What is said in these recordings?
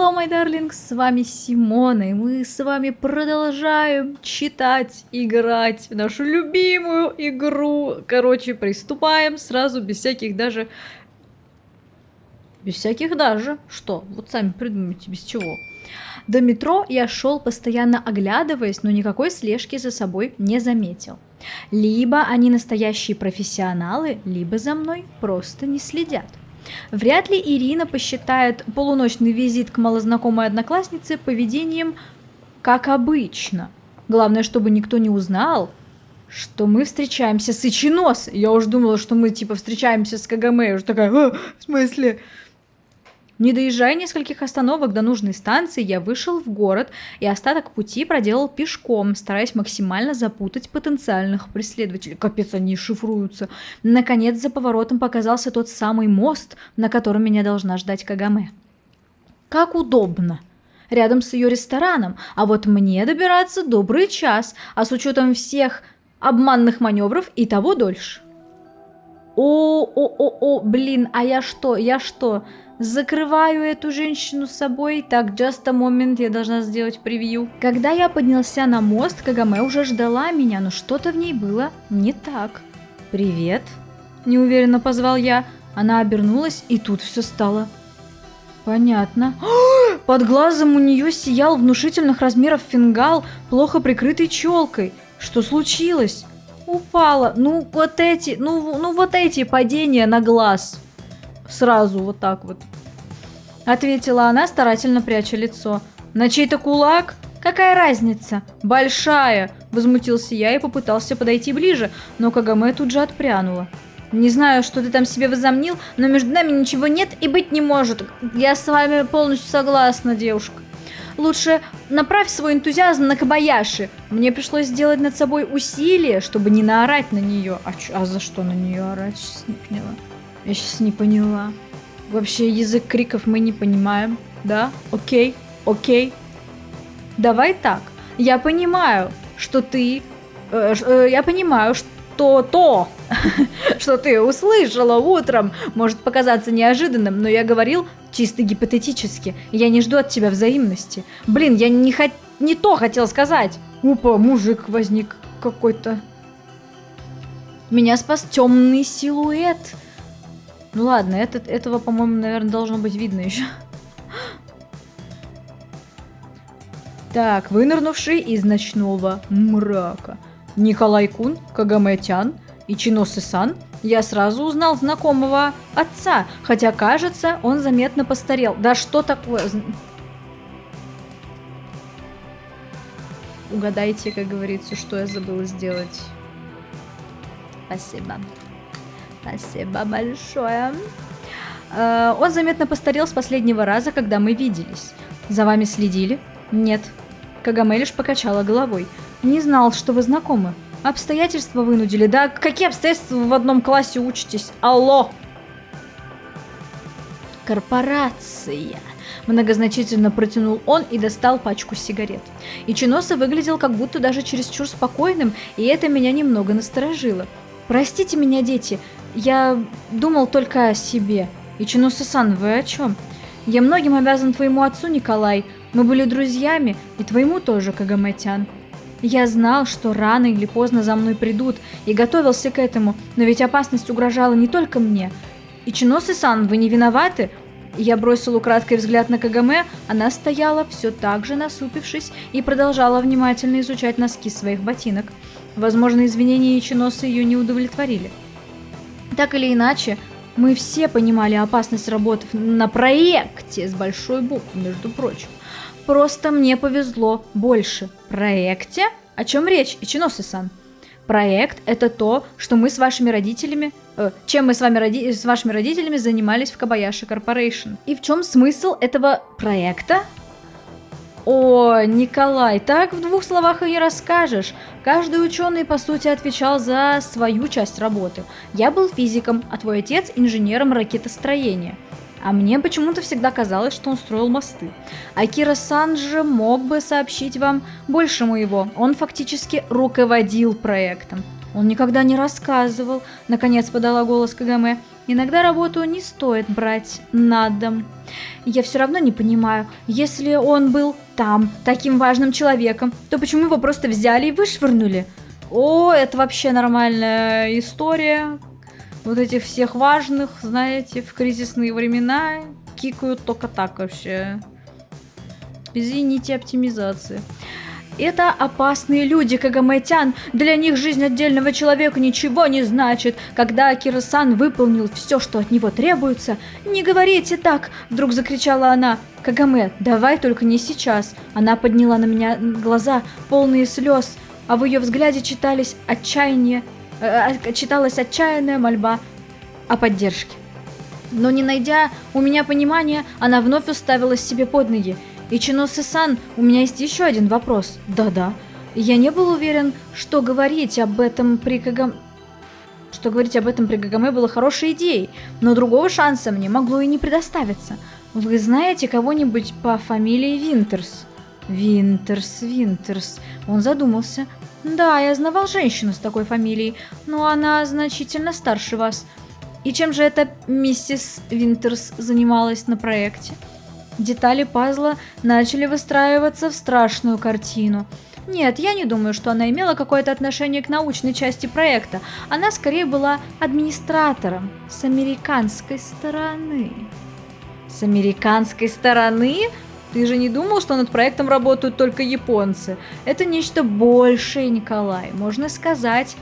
Hello, my darling, с вами Симона, и мы с вами продолжаем читать, играть в нашу любимую игру. Короче, приступаем сразу, без всяких даже... Что? Вот сами придумайте, без чего. До метро я шел, постоянно оглядываясь, но никакой слежки за собой не заметил. Либо они настоящие профессионалы, либо за мной просто не следят. Вряд ли Ирина посчитает полуночный визит к малознакомой однокласснице поведением как обычно. Главное, чтобы никто не узнал, что мы встречаемся с Ичинос. Я уже думала, что мы типа встречаемся с Кагаме. Я уже такая, в смысле? Не доезжая нескольких остановок до нужной станции, я вышел в город и остаток пути проделал пешком, стараясь максимально запутать потенциальных преследователей. Капец, они шифруются. Наконец, за поворотом показался тот самый мост, на котором меня должна ждать Кагаме. Как удобно. Рядом с ее рестораном, а вот мне добираться добрый час, а с учетом всех обманных маневров и того дольше. Блин, а я что? Закрываю эту женщину с собой. Так, just a moment, я должна сделать превью. Когда я поднялся на мост, Кагаме уже ждала меня, но что-то в ней было не так. «Привет», — неуверенно позвал я. Она обернулась, и тут все стало понятно. Под глазом у нее сиял внушительных размеров фингал, плохо прикрытый челкой. Что случилось? Упала. Вот эти падения на глаз. Сразу вот так вот. Ответила она, старательно пряча лицо. На чей-то кулак? Какая разница? Большая. Возмутился я и попытался подойти ближе, но Кагаме тут же отпрянула. Не знаю, что ты там себе возомнил, но между нами ничего нет и быть не может. Я с вами полностью согласна, девушка. Лучше направь свой энтузиазм на Кобаяши. Мне пришлось сделать над собой усилие, чтобы не наорать на нее. А за что на нее орать? Я сейчас не поняла. Вообще язык криков мы не понимаем. Да? Окей. Давай так. Я понимаю, что ты... я понимаю, что то, что ты услышала утром, может показаться неожиданным, но я говорил чисто гипотетически. Я не жду от тебя взаимности. Блин, я не то хотел сказать. Опа, мужик возник какой-то. Меня спас темный силуэт. Ну ладно, этого, по-моему, наверное, должно быть видно еще. Так, вынырнувший из ночного мрака Николай-кун, Кагаме-тян, Ичинос-сан, я сразу узнал знакомого отца, хотя, кажется, он заметно постарел. Да что такое? Угадайте, как говорится, что я забыла сделать. Спасибо большое. Он заметно постарел с последнего раза, когда мы виделись. За вами следили? Нет. Кагаме лишь покачала головой. Не знал, что вы знакомы. Обстоятельства вынудили. Да какие обстоятельства вы в одном классе учитесь? Алло! Корпорация. Многозначительно протянул он и достал пачку сигарет. Ичиноса выглядел как будто даже чересчур спокойным, и это меня немного насторожило. Простите меня, дети, я думал только о себе. Ичиноса-сан, вы о чем? Я многим обязан твоему отцу, Николай. Мы были друзьями, и твоему тоже, Кагаме-тян. Я знал, что рано или поздно за мной придут, и готовился к этому, но ведь опасность угрожала не только мне. Ичиноса-сан, вы не виноваты? Я бросил украдкой взгляд на Кагаме, она стояла все так же насупившись и продолжала внимательно изучать носки своих ботинок. Возможно, извинения Ичиносы ее не удовлетворили. Так или иначе, мы все понимали опасность работы на проекте с большой буквы, между прочим. Просто мне повезло больше. Проекте? О чем речь, Ичиноса-сан? Проект – это то, что мы с вашими родителями... чем мы с вашими родителями занимались в Кобаяши Корпорейшн. И в чем смысл этого проекта? О, Николай, так в двух словах и не расскажешь. Каждый ученый, по сути, отвечал за свою часть работы. Я был физиком, а твой отец – инженером ракетостроения. А мне почему-то всегда казалось, что он строил мосты. Акира-сан же мог бы сообщить вам больше моего. Он фактически руководил проектом. Он никогда не рассказывал, наконец подала голос Кагаме. Иногда работу не стоит брать на дом. Я все равно не понимаю, если он был там таким важным человеком, то почему его просто взяли и вышвырнули? О, это вообще нормальная история. Вот этих всех важных, знаете, в кризисные времена кикают только так вообще. Извините, оптимизация. Это опасные люди, Кагаме-тян. Для них жизнь отдельного человека ничего не значит. Когда Акира-сан выполнил все, что от него требуется... «Не говорите так!» – вдруг закричала она. «Кагаме, давай только не сейчас!» Она подняла на меня глаза, полные слез, а в ее взгляде читалась отчаянная мольба о поддержке. Но не найдя у меня понимания, она вновь уставилась себе под ноги. «Ичиносе-сан, у меня есть еще один вопрос». «Да-да». Я не был уверен, что говорить об этом при Кагаме было хорошей идеей, но другого шанса мне могло и не предоставиться. Вы знаете кого-нибудь по фамилии Винтерс? Винтерс. Он задумался. Да, я знавал женщину с такой фамилией, но она значительно старше вас. И чем же эта миссис Винтерс занималась на проекте? Детали пазла начали выстраиваться в страшную картину. Нет, я не думаю, что она имела какое-то отношение к научной части проекта. Она скорее была администратором с американской стороны. С американской стороны? Ты же не думал, что над проектом работают только японцы? Это нечто большее, Николай. Можно сказать,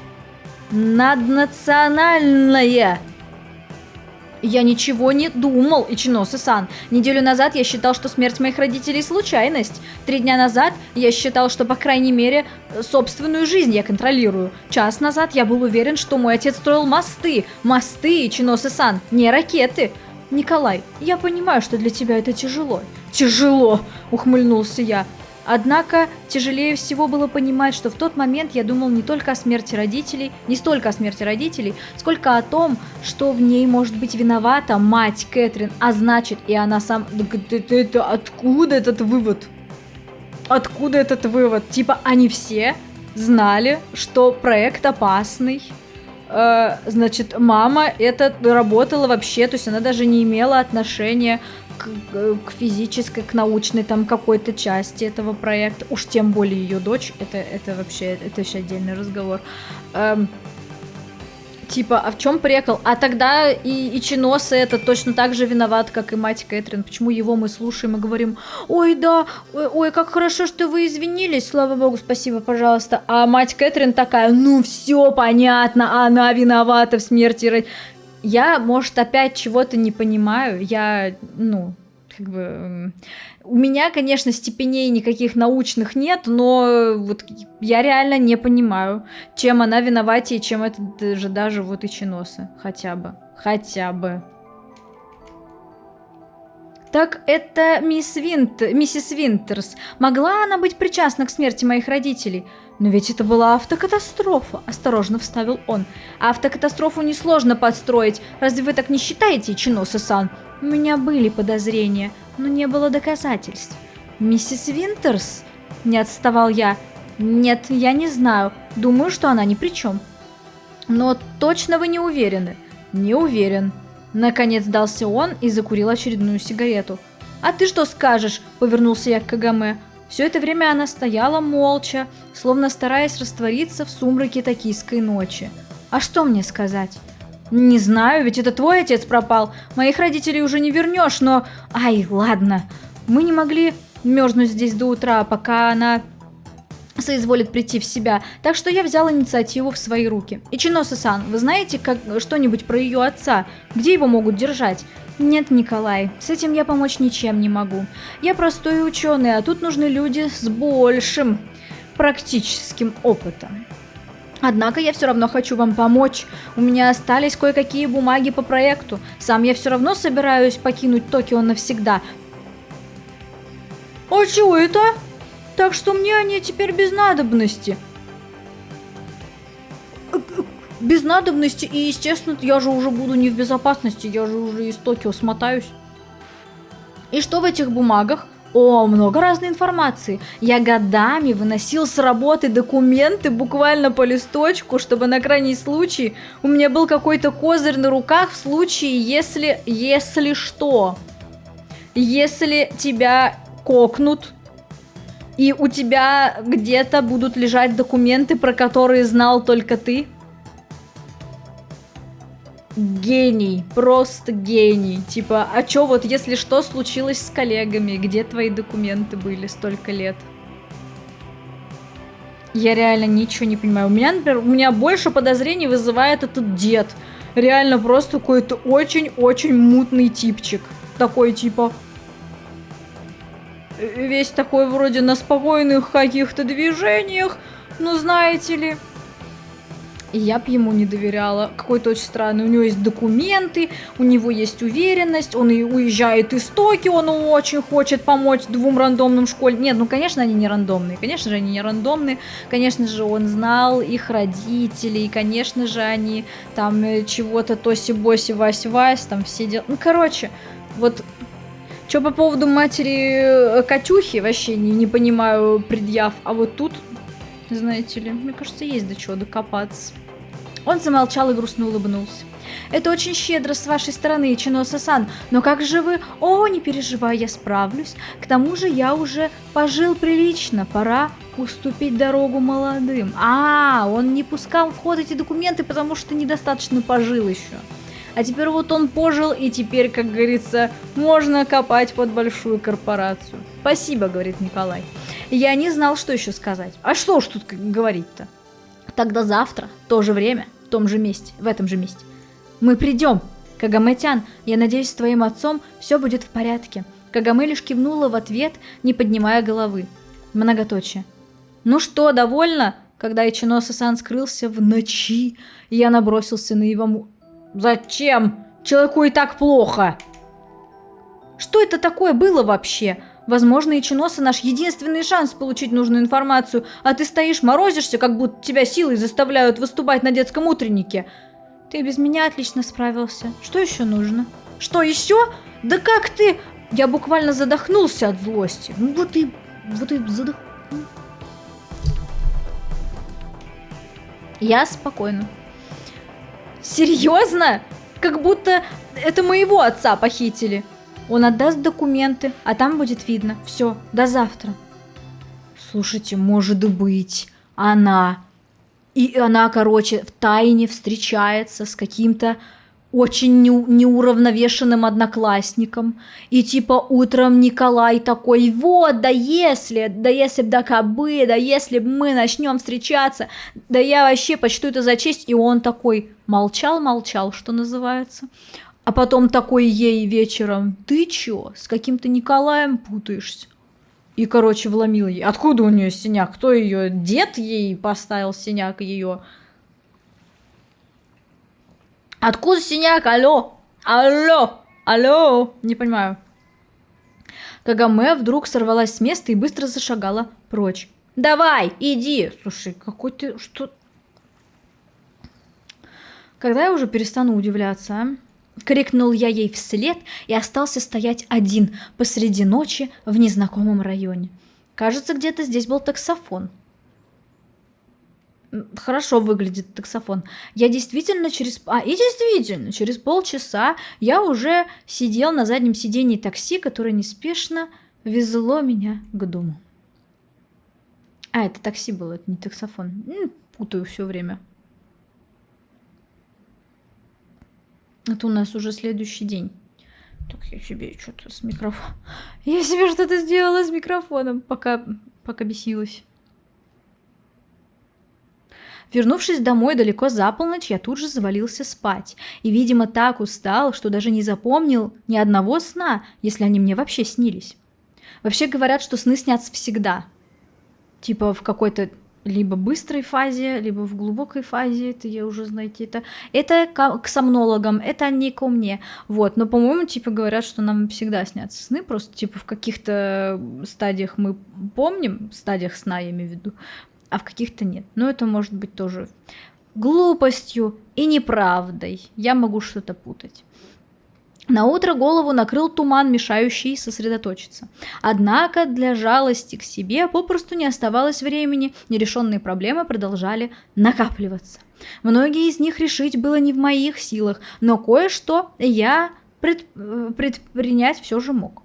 наднациональное. Я ничего не думал, Ичиносе-сан. Неделю назад я считал, что смерть моих родителей – случайность. 3 дня назад я считал, что, по крайней мере, собственную жизнь я контролирую. Час назад я был уверен, что мой отец строил мосты. Мосты, Ичиносе-сан, не ракеты. Николай, я понимаю, что для тебя это тяжело. Тяжело, ухмыльнулся я. Однако тяжелее всего было понимать, что в тот момент я думал не столько о смерти родителей, сколько о том, что в ней может быть виновата мать Кэтрин, а значит и она сам... Откуда этот вывод? Откуда этот вывод? Типа они все знали, что проект опасный. Значит, мама это работала вообще, то есть она даже не имела отношения к физической, к научной там какой-то части этого проекта. Уж тем более ее дочь, это вообще, это еще отдельный разговор. Типа, а в чем прикол? А тогда и Ичиносе это точно так же виноват, как и мать Кэтрин. Почему его мы слушаем и говорим: ой, да, ой, как хорошо, что вы извинились, слава богу, спасибо, пожалуйста. А мать Кэтрин такая: ну все понятно, она виновата в смерти. Я, может, опять чего-то не понимаю. У меня, конечно, степеней никаких научных нет, но вот я реально не понимаю, чем она виноватее, чем это же даже вот Ичиносе. Хотя бы. Так это миссис Винтерс. Могла она быть причастна к смерти моих родителей? Но ведь это была автокатастрофа, осторожно вставил он. Автокатастрофу несложно подстроить. Разве вы так не считаете, Ичиносе-сан? У меня были подозрения, но не было доказательств. Миссис Винтерс? Не отставал я. Нет, я не знаю. Думаю, что она ни при чем. Но точно вы не уверены? Не уверен. Наконец сдался он и закурил очередную сигарету. «А ты что скажешь?» – повернулся я к Кагаме. Все это время она стояла молча, словно стараясь раствориться в сумраке токийской ночи. «А что мне сказать?» «Не знаю, ведь это твой отец пропал. Моих родителей уже не вернешь, но... Ай, ладно. Мы не могли мерзнуть здесь до утра, пока она соизволит прийти в себя, так что я взял инициативу в свои руки. Ичиносе-сан, вы знаете что-нибудь про ее отца? Где его могут держать?» «Нет, Николай, с этим я помочь ничем не могу. Я простой ученый, а тут нужны люди с большим практическим опытом. Однако я все равно хочу вам помочь. У меня остались кое-какие бумаги по проекту. Сам я все равно собираюсь покинуть Токио навсегда». «А чего это? Так что мне они теперь без надобности». Без надобности, и, естественно, я же уже буду не в безопасности, я же уже из Токио смотаюсь. «И что в этих бумагах?» О, много разной информации. Я годами выносил с работы документы буквально по листочку, чтобы на крайний случай у меня был какой-то козырь на руках в случае, если что. Если тебя кокнут, и у тебя где-то будут лежать документы, про которые знал только ты. Гений, просто гений. Типа, а чё вот если что случилось с коллегами? Где твои документы были столько лет? Я реально ничего не понимаю. Например, у меня больше подозрений вызывает этот дед. Реально просто какой-то очень-очень мутный типчик. Такой типа... Весь такой вроде на спокойных каких-то движениях. Ну, знаете ли... Я б ему не доверяла. Какой-то очень странный. У него есть документы, у него есть уверенность, он и уезжает из Токио, он очень хочет помочь двум рандомным школьникам. Нет, ну, конечно, они не рандомные. Конечно же, они не рандомные. Конечно же, он знал их родителей. Конечно же, они там чего-то тоси-боси, вась-вась, там все дела. Ну, короче, вот... Что по поводу матери Катюхи, вообще не понимаю предъяв. А вот тут, знаете ли, мне кажется, есть до чего докопаться. Он замолчал и грустно улыбнулся. «Это очень щедро с вашей стороны, Ичиноса-сан, но как же вы...» «О, не переживай, я справлюсь. К тому же я уже пожил прилично, пора уступить дорогу молодым». Он не пускал в ход эти документы, потому что недостаточно пожил еще. А теперь вот он пожил, и теперь, как говорится, можно копать под большую корпорацию. «Спасибо», — говорит Николай. «Я не знал, что еще сказать». А что уж тут говорить-то? «Тогда завтра, в то же время, в том же месте, в этом же месте. Мы придем. Кагаме-тян, я надеюсь, с твоим отцом все будет в порядке». Кагаме лишь кивнула в ответ, не поднимая головы. Многоточие. «Ну что, довольно?» Когда Ичиноса-сан скрылся в ночи, я набросился на его... «Зачем? Человеку и так плохо!» Что это такое было вообще? Возможно, Ичиноса наш единственный шанс получить нужную информацию, а ты стоишь, морозишься, как будто тебя силой заставляют выступать на детском утреннике. Ты без меня отлично справился. Что еще нужно? Что еще? Да как ты? Я буквально задохнулся от злости. Ну вот и задохнулся. Я спокойно. Серьезно? Как будто это моего отца похитили. Он отдаст документы, а там будет видно. Все, до завтра. Слушайте, может быть, она, короче, втайне встречается с каким-то очень неуравновешенным одноклассником. И типа утром Николай такой: вот, да если б, да кабы, да если б мы начнем встречаться, да я вообще почту это за честь. И он такой молчал, что называется. А потом такой ей вечером: ты чё, с каким-то Николаем путаешься? И, короче, вломил ей. Откуда у нее синяк? Кто ее? Дед ей поставил синяк ее? Откуда синяк? Алло! Не понимаю. Кагаме вдруг сорвалась с места и быстро зашагала прочь. Давай, иди! Слушай, какой ты... Что... Когда я уже перестану удивляться, а? Крикнул я ей вслед и остался стоять один посреди ночи в незнакомом районе. Кажется, где-то здесь был таксофон. Хорошо выглядит таксофон. Я действительно через полчаса я уже сидел на заднем сидении такси, которое неспешно везло меня к дому. Это такси было, это не таксофон. Путаю все время. Это у нас уже следующий день. Так, я себе что-то с микрофоном... Я себе что-то сделала с микрофоном, пока бесилась. Вернувшись домой далеко за полночь, я тут же завалился спать. И, видимо, так устал, что даже не запомнил ни одного сна, если они мне вообще снились. Вообще говорят, что сны снятся всегда. Типа в какой-то либо быстрой фазе, либо в глубокой фазе. Это я уже, знаете, это к сомнологам, это не ко мне. Вот, но, по-моему, типа говорят, что нам всегда снятся сны, просто типа в каких-то стадиях мы помним, стадиях сна я имею в виду, а в каких-то нет. Но это может быть тоже глупостью и неправдой. Я могу что-то путать. Наутро голову накрыл туман, мешающий сосредоточиться. Однако для жалости к себе попросту не оставалось времени, нерешенные проблемы продолжали накапливаться. Многие из них решить было не в моих силах, но кое-что я предпринять все же мог.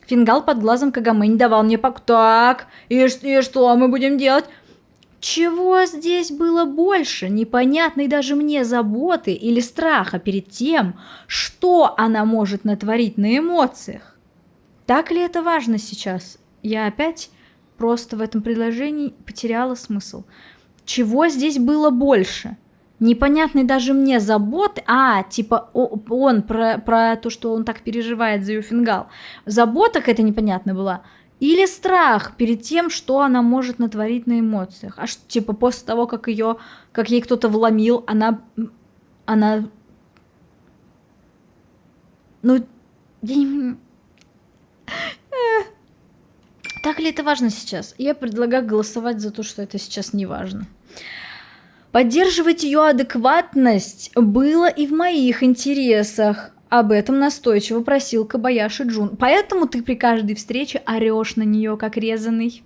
Фингал под глазом Кагаме не давал мне Так, и что мы будем делать? Чего здесь было больше непонятной даже мне заботы или страха перед тем, что она может натворить на эмоциях? Так ли это важно сейчас? Я опять просто в этом предложении потеряла смысл. Чего здесь было больше? Непонятной даже мне заботы, типа он про то, что он так переживает за ее Фингал. Забота какая-то непонятная была. Или страх перед тем, что она может натворить на эмоциях. Типа после того, как ей кто-то вломил, она... Ну, так ли это важно сейчас? Я предлагаю голосовать за то, что это сейчас не важно. Поддерживать ее адекватность было и в моих интересах. Об этом настойчиво просил Кобаяши Джун. Поэтому ты при каждой встрече орешь на нее, как резаный.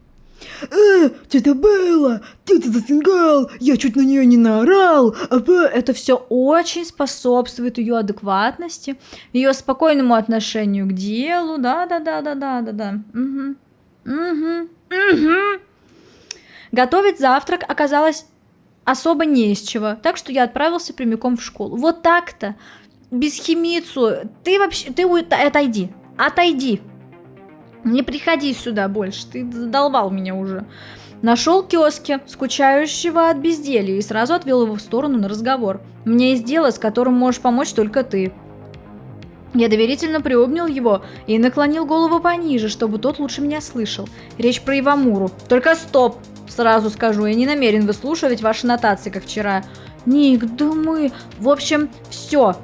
Тетя Белла, ты-то за Фингал, я чуть на нее не наорал. Это все очень способствует ее адекватности, ее спокойному отношению к делу. Да. Готовить завтрак оказалось особо не из чего, так что я отправился прямиком в школу. Вот так-то. Без химицу. Ты отойди. Не приходи сюда больше, ты задолбал меня уже. Нашел Кёски, скучающего от безделья, и сразу отвел его в сторону на разговор. Мне есть дело, с которым можешь помочь только ты. Я доверительно приобнял его и наклонил голову пониже, чтобы тот лучше меня слышал. Речь про Ивамуру. Только стоп! Сразу скажу, я не намерен выслушивать ваши нотации, как вчера. Ник, да мы... В общем, все.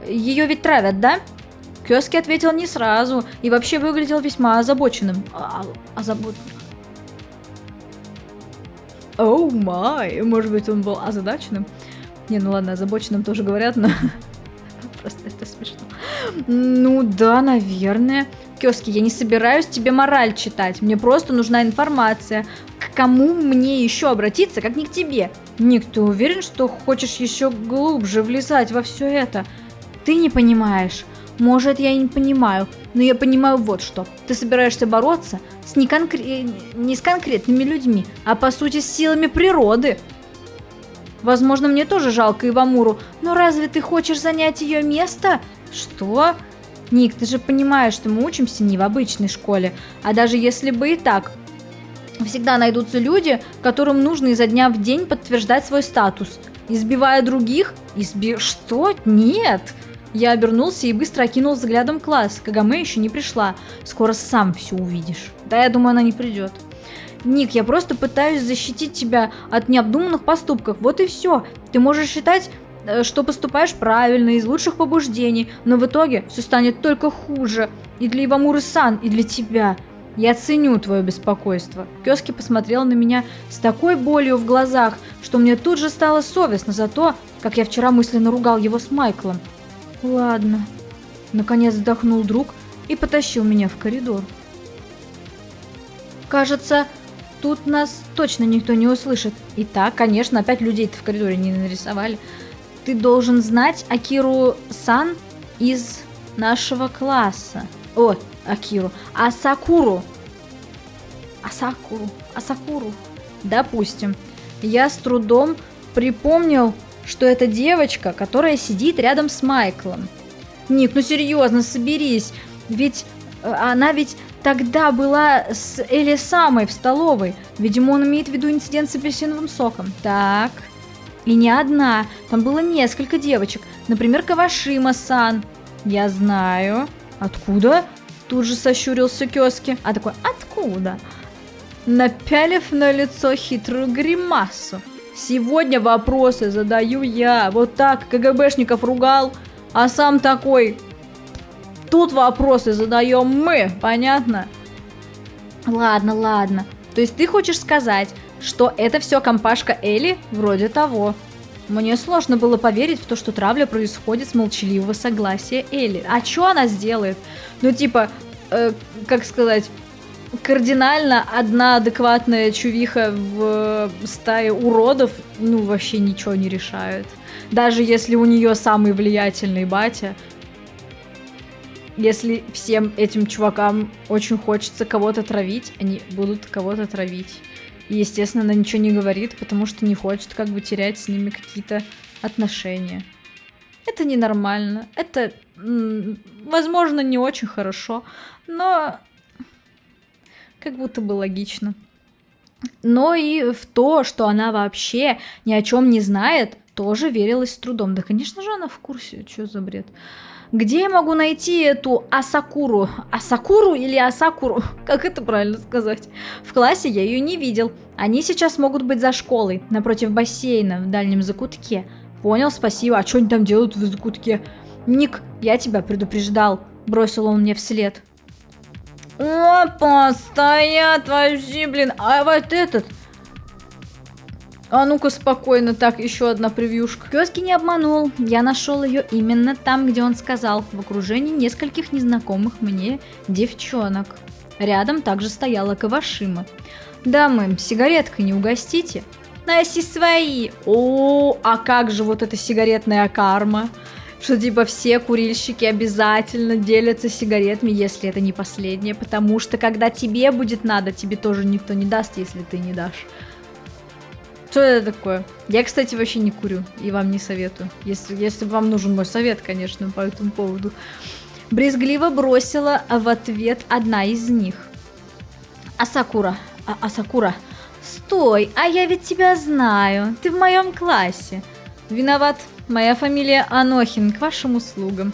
Ее ведь травят, да? Кёски ответил не сразу и вообще выглядел весьма озабоченным. Оу май, может быть, он был озадаченным? Не, ну ладно, озабоченным тоже говорят, но... Просто это смешно. Ну да, наверное. Кёски, я не собираюсь тебе мораль читать. Мне просто нужна информация. К кому мне еще обратиться, как не к тебе? Ник, ты уверен, что хочешь еще глубже влезать во все это? Ты не понимаешь. Может, я и не понимаю, но я понимаю вот что. Ты собираешься бороться не с конкретными людьми, а по сути с силами природы. Возможно, мне тоже жалко Ивамуру, но разве ты хочешь занять ее место? Что? Ник, ты же понимаешь, что мы учимся не в обычной школе, а даже если бы и так, всегда найдутся люди, которым нужно изо дня в день подтверждать свой статус. Избивая других? Что? Нет! Я обернулся и быстро окинул взглядом класс. Кагаме еще не пришла. Скоро сам все увидишь. Да, я думаю, она не придет. Ник, я просто пытаюсь защитить тебя от необдуманных поступков. Вот и все. Ты можешь считать, что поступаешь правильно, из лучших побуждений, но в итоге все станет только хуже. И для Ивамуры-сан, и для тебя. Я ценю твое беспокойство. Кёски посмотрел на меня с такой болью в глазах, что мне тут же стало совестно за то, как я вчера мысленно ругал его с Майклом. Ладно. Наконец вздохнул друг и потащил меня в коридор. Кажется, тут нас точно никто не услышит. Итак, конечно, опять людей-то в коридоре не нарисовали. Ты должен знать Акиру-сан из нашего класса. Акиру. Асакуру. Допустим. Я с трудом припомнил, что это девочка, которая сидит рядом с Майклом. Ник, ну серьезно, соберись. Ведь она тогда была с Эли-самой в столовой. Видимо, он имеет в виду инцидент с апельсиновым соком. Так. И не одна. Там было несколько девочек. Например, Кавашима-сан. Я знаю. Откуда? Тут же сощурился Кёски. Откуда? Напялив на лицо хитрую гримасу. Сегодня вопросы задаю я. Вот так КГБшников ругал, а сам такой... Тут вопросы задаем мы, понятно? Ладно. То есть ты хочешь сказать, что это все компашка Эли? Вроде того. Мне сложно было поверить в то, что травля происходит с молчаливого согласия Элли. А что она сделает? Ну, типа, как сказать, кардинально одна адекватная чувиха в стае уродов, ну, вообще ничего не решает. Даже если у нее самый влиятельный батя, если всем этим чувакам очень хочется кого-то травить, они будут кого-то травить. И, естественно, она ничего не говорит, потому что не хочет как бы терять с ними какие-то отношения. Это ненормально. Это, возможно, не очень хорошо, но как будто бы логично. Но и в то, что она вообще ни о чем не знает, тоже верилось с трудом. Да, конечно же, она в курсе. Что за бред? Где я могу найти эту Асакуру? Асакуру или Асакуру? Как это правильно сказать? В классе я ее не видел. Они сейчас могут быть за школой, напротив бассейна, в дальнем закутке. Понял, спасибо. А что они там делают в закутке? Ник, я тебя предупреждал. Бросил он мне вслед. Опа, стоят вообще, блин. А вот этот... А ну-ка, спокойно. Так, еще одна превьюшка. Кёски не обманул. Я нашел ее именно там, где он сказал, в окружении нескольких незнакомых мне девчонок. Рядом также стояла Кавашима. Дамы, сигареткой не угостите? Носи свои. О, а как же вот эта сигаретная карма? Что типа все курильщики обязательно делятся сигаретами, если это не последнее, потому что когда тебе будет надо, тебе тоже никто не даст, если ты не дашь. Что это такое? Я, кстати, вообще не курю и вам не советую. Если вам нужен мой совет, конечно, по этому поводу. Брезгливо бросила в ответ одна из них. Асакура, Асакура, стой, а я ведь тебя знаю. Ты в моем классе. Виноват, моя фамилия Анохин, к вашим услугам.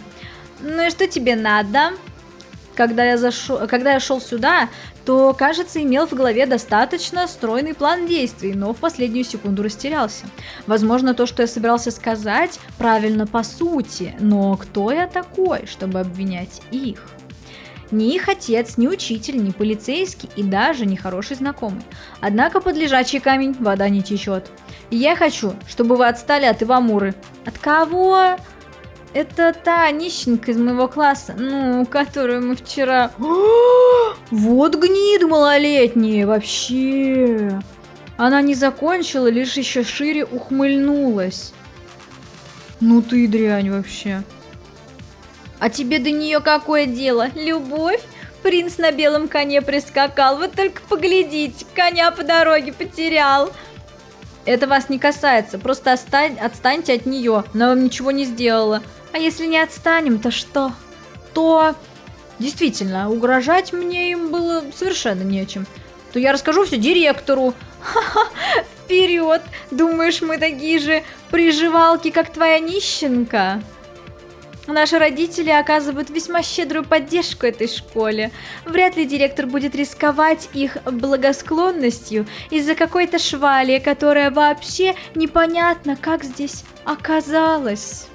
Ну и что тебе надо? Когда я шел сюда, то, кажется, имел в голове достаточно стройный план действий, но в последнюю секунду растерялся. Возможно, то, что я собирался сказать, правильно по сути, но кто я такой, чтобы обвинять их? Ни их отец, ни учитель, ни полицейский и даже не хороший знакомый. Однако под лежачий камень вода не течет. И я хочу, чтобы вы отстали от Ивамуры. От кого? Это та нищенка из моего класса, ну, которую мы вчера... Вот гнида малолетняя, вообще. Она не закончила, лишь еще шире ухмыльнулась. Ну ты дрянь вообще. А тебе до нее какое дело? Любовь? Принц на белом коне прискакал, вы только поглядите, коня по дороге потерял. Это вас не касается, просто отстаньте от нее, она вам ничего не сделала. А если не отстанем, то что? То... Действительно, угрожать мне им было совершенно нечем. То я расскажу все директору. Ха-ха, вперед! Думаешь, мы такие же приживалки, как твоя нищенка? Наши родители оказывают весьма щедрую поддержку этой школе. Вряд ли директор будет рисковать их благосклонностью из-за какой-то швали, которая вообще непонятно, как здесь оказалась.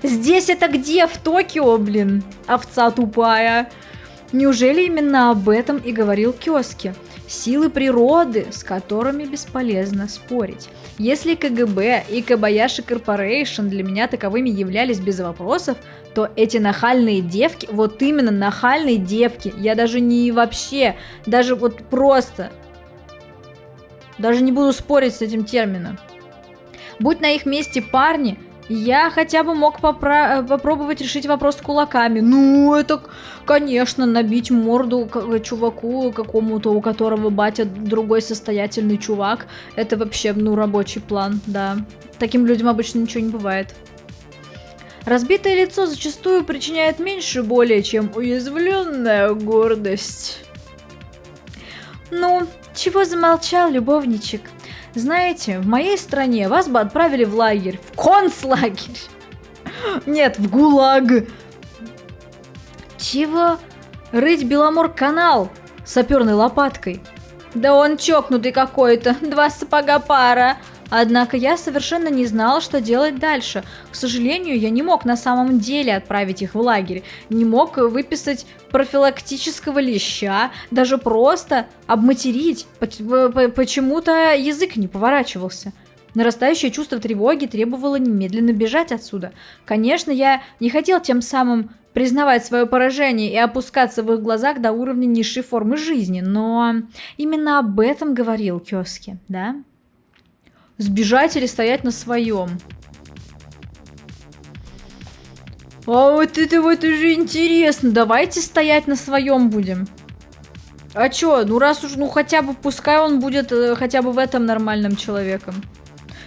Здесь это где? В Токио, блин? Овца тупая. Неужели именно об этом и говорил Кёски? Силы природы, с которыми бесполезно спорить. Если КГБ и Кобаяши Корпорейшн для меня таковыми являлись без вопросов, то эти нахальные девки, вот именно нахальные девки, я даже не вообще, даже вот просто, даже не буду спорить с этим термином. Будь на их месте парни, я хотя бы мог попробовать решить вопрос кулаками. Ну, это, конечно, набить морду чуваку какому-то, у которого батя другой состоятельный чувак. Это вообще, ну, рабочий план, да. Таким людям обычно ничего не бывает. Разбитое лицо зачастую причиняет меньше боли, чем уязвленная гордость. Ну, чего замолчал, любовничек? Знаете, в моей стране вас бы отправили в лагерь, в концлагерь. Нет, в ГУЛАГ. Чего? Рыть Беломор-канал саперной лопаткой. Да он чокнутый какой-то, 2 сапога пара. Однако я совершенно не знала, что делать дальше. К сожалению, я не мог на самом деле отправить их в лагерь. Не мог выписать профилактического леща, даже просто обматерить. Почему-то язык не поворачивался. Нарастающее чувство тревоги требовало немедленно бежать отсюда. Конечно, я не хотел тем самым признавать свое поражение и опускаться в их глазах до уровня низшей формы жизни, но именно об этом говорил Кёски, да? Сбежать или стоять на своем? А вот это вот уже интересно. Давайте стоять на своем будем. А чё, ну раз уж, ну хотя бы, пускай он будет хотя бы в этом нормальным человеком.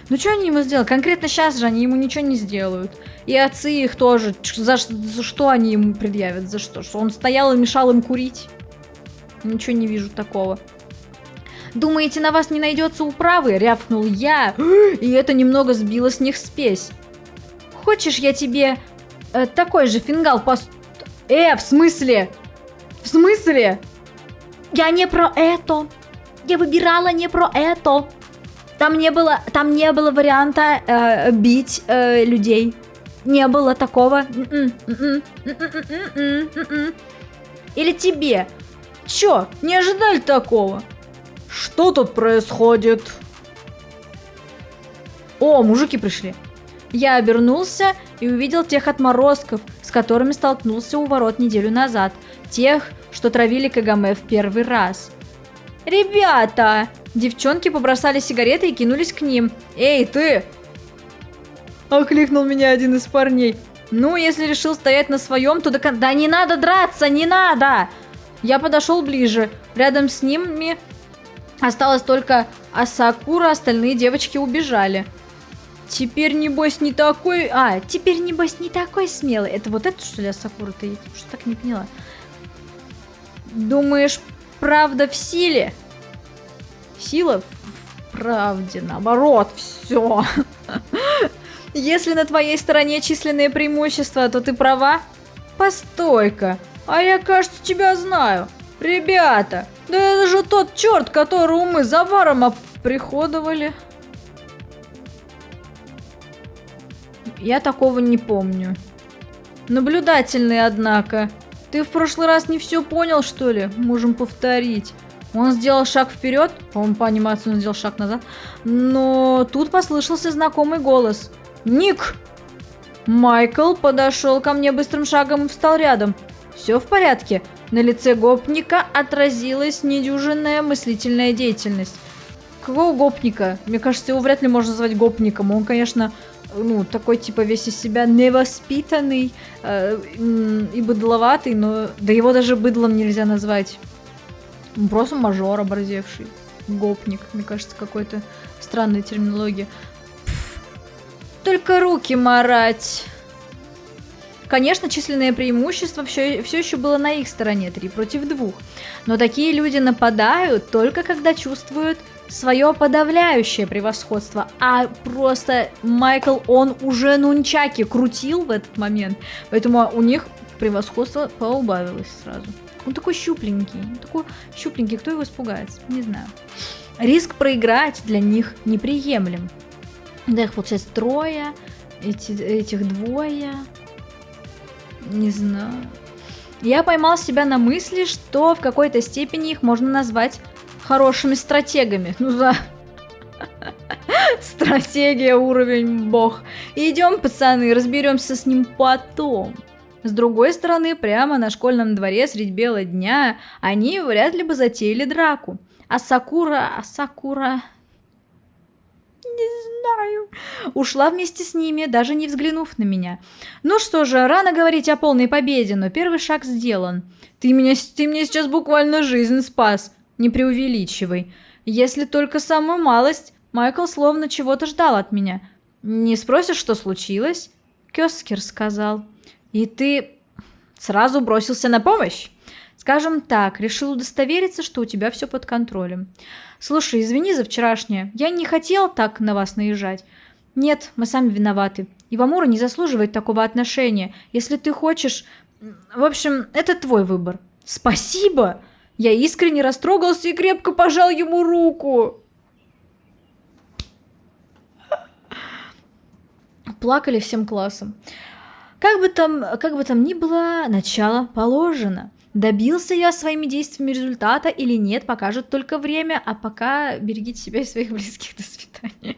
Ну что они ему сделали? Конкретно сейчас же они ему ничего не сделают. И отцы их тоже. За что они ему предъявят? За что? Что он стоял и мешал им курить? Ничего не вижу такого. Думаете, на вас не найдется управы? Рявкнул я. И это немного сбило с них спесь. Хочешь, я тебе такой же фингал в смысле? В смысле? Я не про это. Я выбирала не про это. Там не было варианта бить людей. Не было такого. Или тебе? Чё, не ожидали такого? Что тут происходит? О, мужики пришли. Я обернулся и увидел тех отморозков, с которыми столкнулся у ворот неделю назад. Тех, что травили Кагаме в первый раз. «Ребята!» Девчонки побросали сигареты и кинулись к ним. «Эй, ты!» Окликнул меня один из парней. «Ну, если решил стоять на своем, то Да не надо драться, не надо!» Я подошел ближе. Рядом с ними осталась только Асакура, остальные девочки убежали. Теперь, небось, не такой... теперь, небось, не такой смелый. Это вот это, что ли, Асакура-то? Я что так не поняла. Думаешь, правда в силе? Сила в правде, наоборот, все. Если на твоей стороне численные преимущества, то ты права? Постой-ка, а я, кажется, тебя знаю. Ребята, да это же тот черт, которого мы за баром оприходовали. Я такого не помню. Наблюдательный, однако. Ты в прошлый раз не все понял, что ли? Можем повторить. Он сделал шаг вперед, по-моему, по анимации он сделал шаг назад, но тут послышался знакомый голос. «Ник!» Майкл подошел ко мне быстрым шагом и встал рядом. «Все в порядке?» На лице гопника отразилась недюжинная мыслительная деятельность. Какого гопника? Мне кажется, его вряд ли можно назвать гопником. Он, конечно, такой типа весь из себя невоспитанный и быдловатый, но да его даже быдлом нельзя назвать. Просто мажор оборзевший. Гопник, мне кажется, какой-то странная терминология. Только руки марать. Конечно, численное преимущество все еще было на их стороне, 3 против 2. Но такие люди нападают только когда чувствуют свое подавляющее превосходство. А просто Майкл, он уже нунчаки крутил в этот момент. Поэтому у них превосходство поубавилось сразу. Он такой щупленький, кто его испугается, не знаю. Риск проиграть для них неприемлем. Да, их получается 3, этих 2. Не знаю. Я поймал себя на мысли, что в какой-то степени их можно назвать хорошими стратегами. Стратегия уровень бог. Идем, пацаны, разберемся с ним потом. С другой стороны, прямо на школьном дворе средь бела дня они вряд ли бы затеяли драку. А Сакура... Не знаю. Ушла вместе с ними, даже не взглянув на меня. Ну что же, рано говорить о полной победе, но первый шаг сделан. Ты мне сейчас буквально жизнь спас. Не преувеличивай. Если только самую малость, Майкл словно чего-то ждал от меня. Не спросишь, что случилось? Кёскер сказал. И ты сразу бросился на помощь? Скажем так, решил удостовериться, что у тебя все под контролем. Слушай, извини за вчерашнее. Я не хотел так на вас наезжать. Нет, мы сами виноваты. Ивамура не заслуживает такого отношения. Если ты хочешь... В общем, это твой выбор. Спасибо! Я искренне растрогался и крепко пожал ему руку. Плакали всем классом. Как бы там ни было, начало положено. Добился я своими действиями результата или нет, покажет только время, а пока берегите себя и своих близких. До свидания.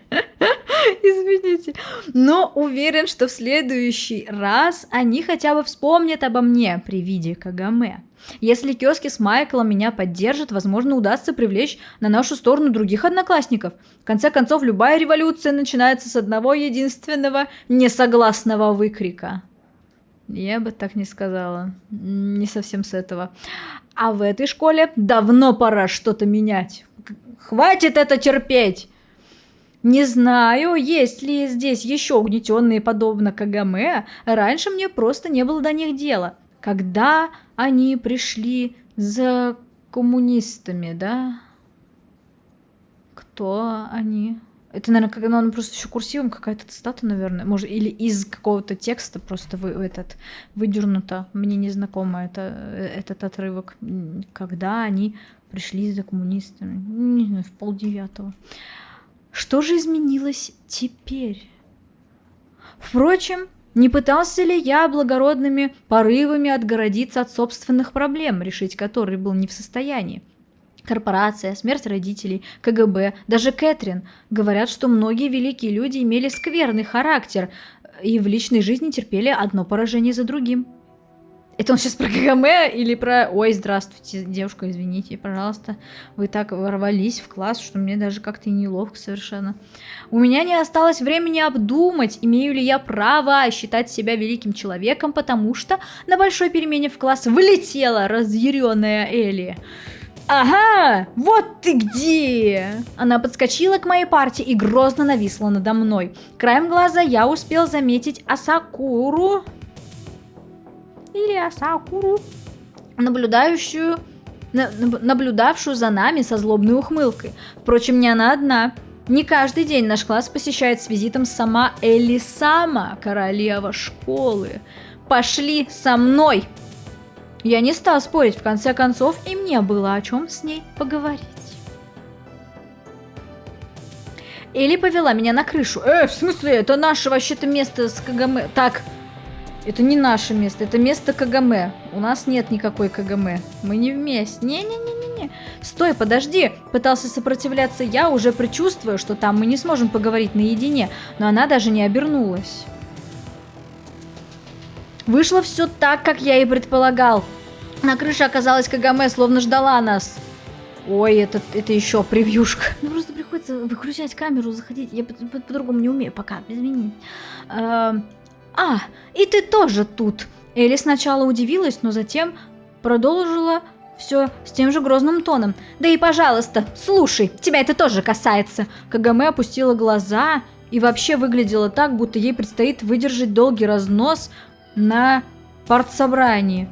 Извините. Но уверен, что в следующий раз они хотя бы вспомнят обо мне при виде Кагаме. Если Кёски с Майклом меня поддержат, возможно, удастся привлечь на нашу сторону других одноклассников. В конце концов, любая революция начинается с одного единственного несогласного выкрика. Я бы так не сказала. Не совсем с этого. А в этой школе давно пора что-то менять. Хватит это терпеть! Не знаю, есть ли здесь еще угнетенные подобно Кагаме. Раньше мне просто не было до них дела. Когда они пришли за коммунистами, да? Кто они? Это, наверное, когда он просто еще курсивом, какая-то цитата, наверное. Может, или из какого-то текста просто выдернуто. Мне незнакомо этот отрывок. Когда они пришли за коммунистами. Не знаю, в 8:30. Что же изменилось теперь? Впрочем, не пытался ли я благородными порывами отгородиться от собственных проблем, решить которые был не в состоянии? Корпорация, смерть родителей, КГБ, даже Кэтрин говорят, что многие великие люди имели скверный характер и в личной жизни терпели одно поражение за другим. Это он сейчас про КГБ или про... Ой, здравствуйте, девушка, извините, пожалуйста. Вы так ворвались в класс, что мне даже как-то и неловко совершенно. У меня не осталось времени обдумать, имею ли я право считать себя великим человеком, потому что на большой перемене в класс вылетела разъяренная Элли. «Ага, вот ты где!» Она подскочила к моей парте и грозно нависла надо мной. Краем глаза я успел заметить Асакуру... Или Асакуру, наблюдавшую за нами со злобной ухмылкой. Впрочем, не она одна. Не каждый день наш класс посещает с визитом сама Элисама, королева школы. «Пошли со мной!» Я не стал спорить, в конце концов, и мне было о чем с ней поговорить. Элли повела меня на крышу. В смысле, это наше вообще-то место с Кагаме. Так... Это не наше место, это место Кагаме. У нас нет никакой Кагаме. Мы не вместе. Не-не-не-не-не. Стой, подожди. Пытался сопротивляться я, уже предчувствуя, что там мы не сможем поговорить наедине. Но она даже не обернулась. Вышло все так, как я и предполагал. На крыше оказалась Кагаме, словно ждала нас. Ой, это еще превьюшка. Ну просто приходится выключать камеру, заходить. Я по-другому не умею пока, извини. И ты тоже тут. Элли сначала удивилась, но затем продолжила все с тем же грозным тоном. Да и пожалуйста, слушай, тебя это тоже касается. Кагаме опустила глаза и вообще выглядела так, будто ей предстоит выдержать долгий разнос на партсобрании.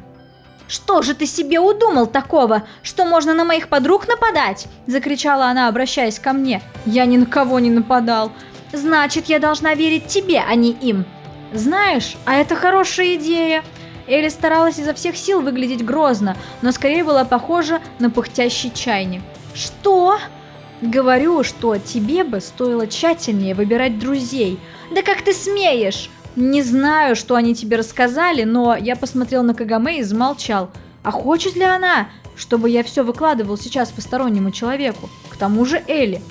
«Что же ты себе удумал такого, что можно на моих подруг нападать?» – закричала она, обращаясь ко мне. «Я ни на кого не нападал. Значит, я должна верить тебе, а не им. Знаешь, а это хорошая идея». Элли старалась изо всех сил выглядеть грозно, но скорее была похожа на пыхтящий чайник. «Что?» «Говорю, что тебе бы стоило тщательнее выбирать друзей. Да как ты смеешь?» «Не знаю, что они тебе рассказали, но я посмотрел на Кагаме и замолчал. А хочет ли она, чтобы я все выкладывал сейчас постороннему человеку? К тому же Элли.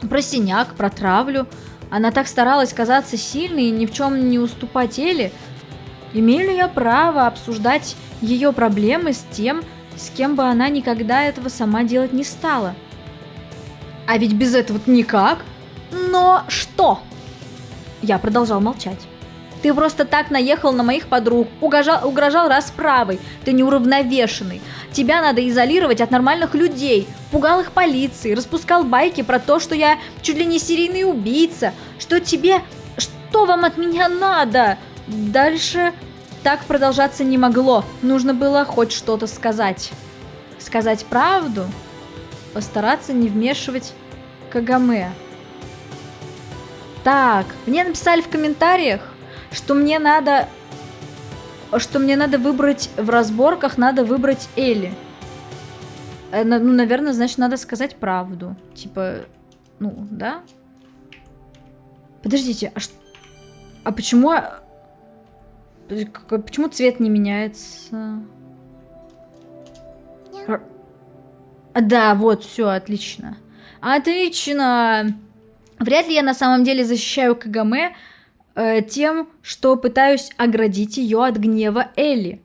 Про синяк, про травлю. Она так старалась казаться сильной и ни в чем не уступать Элли. Имею ли я право обсуждать ее проблемы с тем, с кем бы она никогда этого сама делать не стала? А ведь без этого никак. Но что?» Я продолжал молчать. «Ты просто так наехал на моих подруг, угрожал расправой, ты неуравновешенный. Тебя надо изолировать от нормальных людей, пугал их полицией, распускал байки про то, что я чуть ли не серийный убийца. Что вам от меня надо?» Дальше так продолжаться не могло, нужно было хоть что-то сказать. Сказать правду, постараться не вмешивать Кагаме. Так, мне написали в комментариях, что мне надо выбрать в разборках, надо выбрать Элли. Наверное, значит, надо сказать правду. Типа, да? Подождите, а почему цвет не меняется? Да, вот, все, отлично. Отлично! Вряд ли я на самом деле защищаю Кагаме тем, что пытаюсь оградить ее от гнева Элли.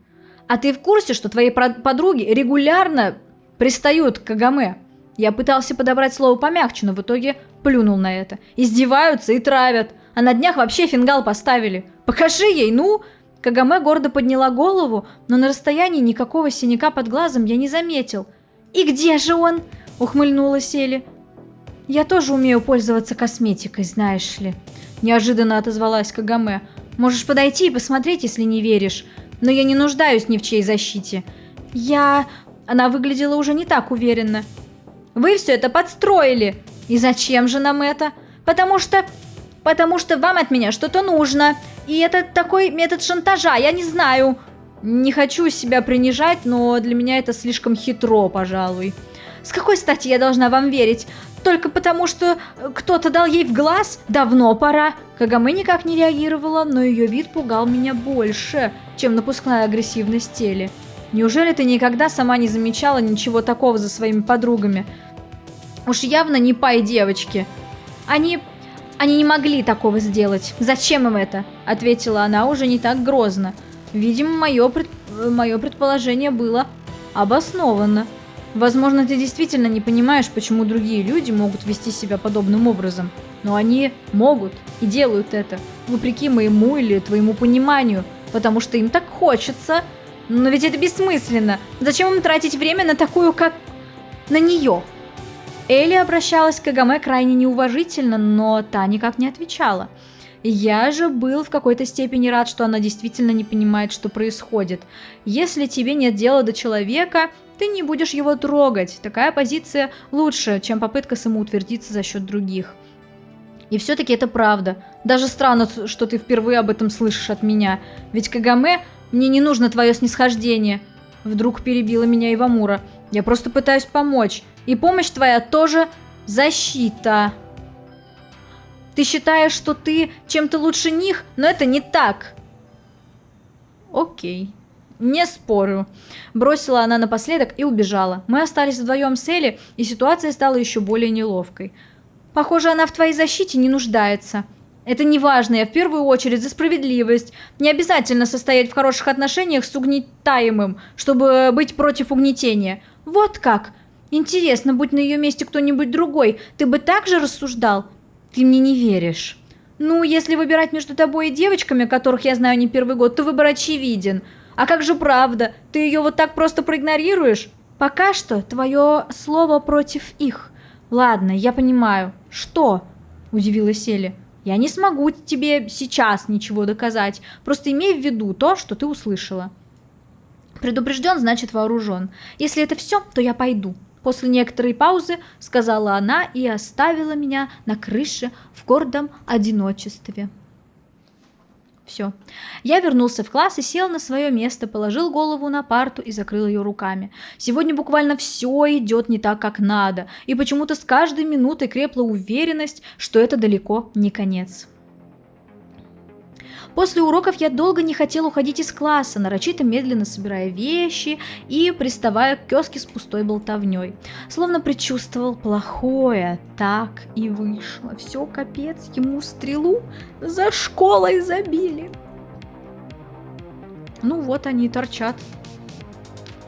А ты в курсе, что твои подруги регулярно пристают к Кагаме? Я пытался подобрать слово помягче, но в итоге плюнул на это. Издеваются и травят. А на днях вообще фингал поставили. Покажи ей, ну! Кагаме гордо подняла голову, но на расстоянии никакого синяка под глазом я не заметил. «И где же он?» – ухмыльнулась Элли. «Я тоже умею пользоваться косметикой, знаешь ли», – неожиданно отозвалась Кагаме. «Можешь подойти и посмотреть, если не веришь. Но я не нуждаюсь ни в чьей защите». Она выглядела уже не так уверенно. «Вы все это подстроили!» «И зачем же нам это?» Потому что вам от меня что-то нужно. И это такой метод шантажа, я не знаю». Не хочу себя принижать, но для меня это слишком хитро, пожалуй. «С какой стати я должна вам верить? Только потому, что кто-то дал ей в глаз? Давно пора». Кагаме никак не реагировала, но ее вид пугал меня больше, чем напускная агрессивность Элли. «Неужели ты никогда сама не замечала ничего такого за своими подругами? Уж явно не пай девочки. Они не могли такого сделать. Зачем им это?» – ответила она уже не так грозно. Видимо, мое предположение было обосновано. Возможно, ты действительно не понимаешь, почему другие люди могут вести себя подобным образом. Но они могут и делают это, вопреки моему или твоему пониманию, потому что им так хочется. Но ведь это бессмысленно. Зачем им тратить время на такую, как... на нее? Элли обращалась к Кагаме крайне неуважительно, но та никак не отвечала. Я же был в какой-то степени рад, что она действительно не понимает, что происходит. Если тебе нет дела до человека, ты не будешь его трогать. Такая позиция лучше, чем попытка самоутвердиться за счет других. И все-таки это правда. Даже странно, что ты впервые об этом слышишь от меня. Ведь Кагаме, мне не нужно твое снисхождение. Вдруг перебила меня Ивамура. Я просто пытаюсь помочь. И помощь твоя тоже защита. Ты считаешь, что ты чем-то лучше них, но это не так. Окей. Не спорю. Бросила она напоследок и убежала. Мы остались вдвоем с Элли, и ситуация стала еще более неловкой. Похоже, она в твоей защите не нуждается. Это не важно, я в первую очередь за справедливость. Не обязательно состоять в хороших отношениях с угнетаемым, чтобы быть против угнетения. Вот как? Интересно, будь на ее месте кто-нибудь другой, ты бы так же рассуждал? Ты мне не веришь. Ну, если выбирать между тобой и девочками, которых я знаю не первый год, то выбор очевиден. А как же правда? Ты ее вот так просто проигнорируешь? Пока что твое слово против их. Ладно, я понимаю. Что? Удивилась Элли. Я не смогу тебе сейчас ничего доказать. Просто имей в виду то, что ты услышала. Предупрежден, значит вооружен. Если это все, то я пойду. После некоторой паузы сказала она и оставила меня на крыше в гордом одиночестве. Все. Я вернулся в класс и сел на свое место, положил голову на парту и закрыл ее руками. Сегодня буквально все идет не так, как надо, и почему-то с каждой минутой крепла уверенность, что это далеко не конец. После уроков я долго не хотел уходить из класса, нарочито медленно собирая вещи и приставая к киоске с пустой болтовней. Словно предчувствовал плохое. Так и вышло. Все, капец, ему стрелу за школой забили. Ну вот они и торчат.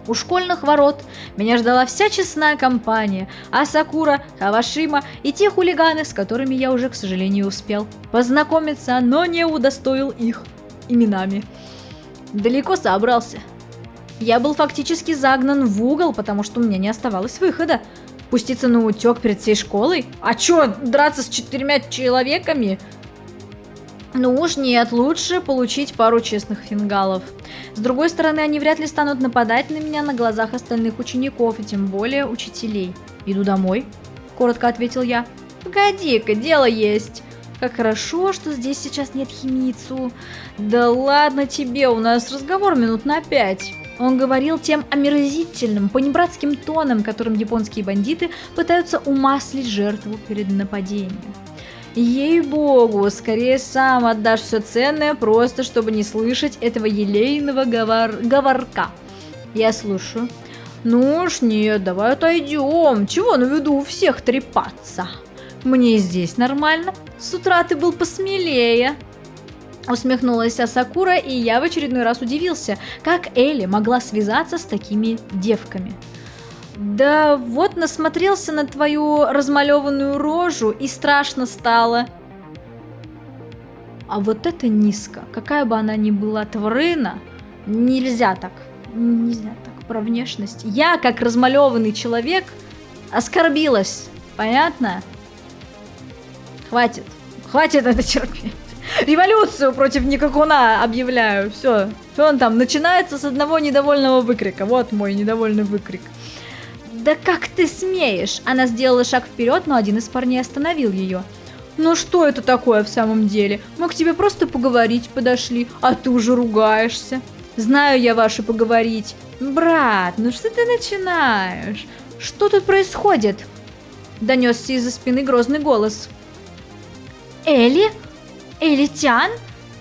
У школьных ворот меня ждала вся честная компания, Асакура, Кавашима и те хулиганы, с которыми я уже, к сожалению, успел познакомиться, но не удостоил их именами. Далеко собрался. Я был фактически загнан в угол, потому что у меня не оставалось выхода. Пуститься на утек перед всей школой? А чё, драться с 4 человеками? Ну уж нет, лучше получить пару честных фингалов. С другой стороны, они вряд ли станут нападать на меня на глазах остальных учеников, и тем более учителей. «Иду домой», — коротко ответил я. «Погоди-ка, дело есть. Как хорошо, что здесь сейчас нет Химицу. Да ладно тебе, у нас разговор минут на 5». Он говорил тем омерзительным, понебратским тоном, которым японские бандиты пытаются умаслить жертву перед нападением. Ей-богу, скорее сам отдашь все ценное, просто чтобы не слышать этого елейного говорка. Я слушаю. Ну уж нет, давай отойдем. Чего на виду у всех трепаться? Мне и здесь нормально. С утра ты был посмелее. Усмехнулась Асакура, и я в очередной раз удивился, как Элли могла связаться с такими девками. Да вот насмотрелся на твою размалеванную рожу, и страшно стало. А вот это низко. Какая бы она ни была тварина, нельзя так. Нельзя так про внешность. Я, как размалеванный человек, оскорбилась. Понятно? Хватит. Хватит это терпеть. Революцию против Никакуна объявляю. Все. Все он там начинается с одного недовольного выкрика. Вот мой недовольный выкрик. Да как ты смеешь? Она сделала шаг вперед, но один из парней остановил ее. Ну что это такое в самом деле? Мы к тебе просто поговорить подошли, а ты уже ругаешься. Знаю я ваше поговорить. Брат, ну что ты начинаешь? Что тут происходит? Донесся из-за спины грозный голос. Элли? Элли-тян?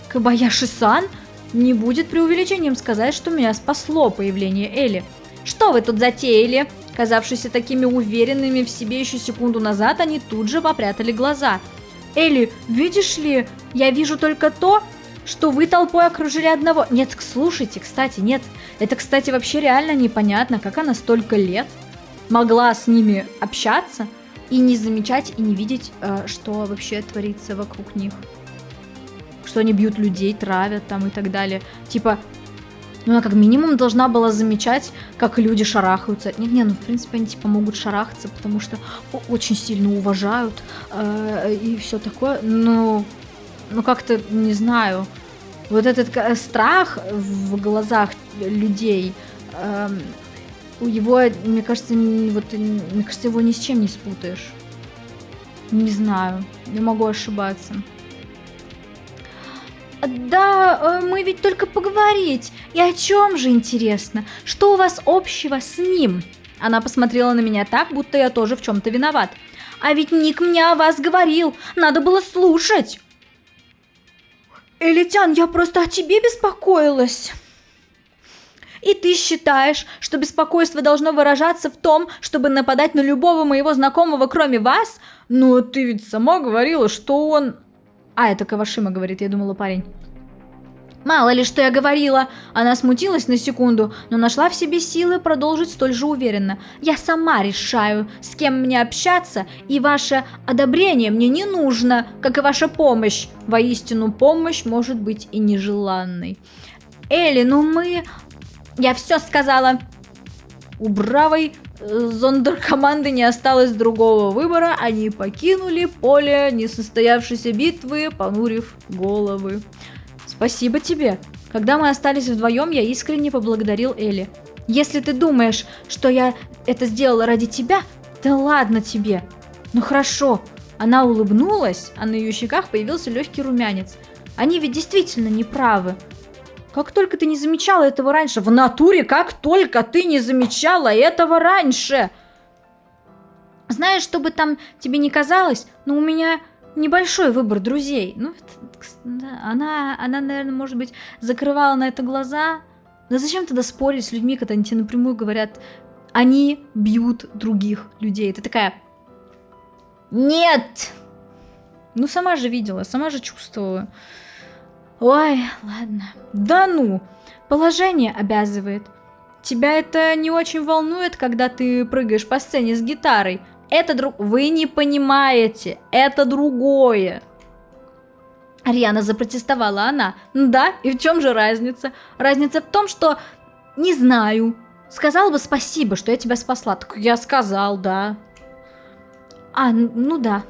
Кобаяши-сан? Не будет преувеличением сказать, что меня спасло появление Элли. Что вы тут затеяли? Казавшиеся такими уверенными в себе еще секунду назад, они тут же попрятали глаза. Элли, видишь ли, я вижу только то, что вы толпой окружили одного. Нет, слушайте, кстати, нет. Это, кстати, вообще реально непонятно, как она столько лет могла с ними общаться и не замечать, и не видеть, что вообще творится вокруг них. Что они бьют людей, травят там и так далее. Типа, ну она как минимум должна была замечать, как люди шарахаются. Не, ну в принципе они типа могут шарахаться, потому что очень сильно уважают и все такое. Но как-то, не знаю, вот этот страх в глазах людей, его, мне кажется, его ни с чем не спутаешь. Не знаю, я могу ошибаться. Да, мы ведь только поговорить. И о чем же, интересно? Что у вас общего с ним? Она посмотрела на меня так, будто я тоже в чем-то виноват. А ведь Ник мне о вас говорил. Надо было слушать. Элитян, я просто о тебе беспокоилась. И ты считаешь, что беспокойство должно выражаться в том, чтобы нападать на любого моего знакомого, кроме вас? Но ты ведь сама говорила, что он... А, это Кавашима говорит, я думала парень. Мало ли, что я говорила. Она смутилась на секунду, но нашла в себе силы продолжить столь же уверенно. Я сама решаю, с кем мне общаться, и ваше одобрение мне не нужно, как и ваша помощь. Воистину, помощь может быть и нежеланной. Элли, ну мы... Я все сказала. У бравой зондеркоманды не осталось другого выбора, они покинули поле несостоявшейся битвы, понурив головы. Спасибо тебе. Когда мы остались вдвоем, я искренне поблагодарил Элли. Если ты думаешь, что я это сделала ради тебя, да ладно тебе. Ну хорошо. Она улыбнулась, а на ее щеках появился легкий румянец. Они ведь действительно неправы. Как только ты не замечала этого раньше. В натуре, как только ты не замечала этого раньше. Знаешь, что бы там тебе ни казалось, но у меня небольшой выбор друзей. Ну, да, она, наверное, может быть, закрывала на это глаза. Да зачем тогда спорить с людьми, когда они тебе напрямую говорят, они бьют других людей. Ты такая, нет! Ну, сама же видела, сама же чувствовала. Ой, ладно. Да ну, положение обязывает. Тебя это не очень волнует, когда ты прыгаешь по сцене с гитарой? Это Вы не понимаете, это другое. Ариана, запротестовала она. Да, и в чем же разница? Разница в том, что... Не знаю. Сказал бы спасибо, что я тебя спасла. Так я сказал, да. А, ну да.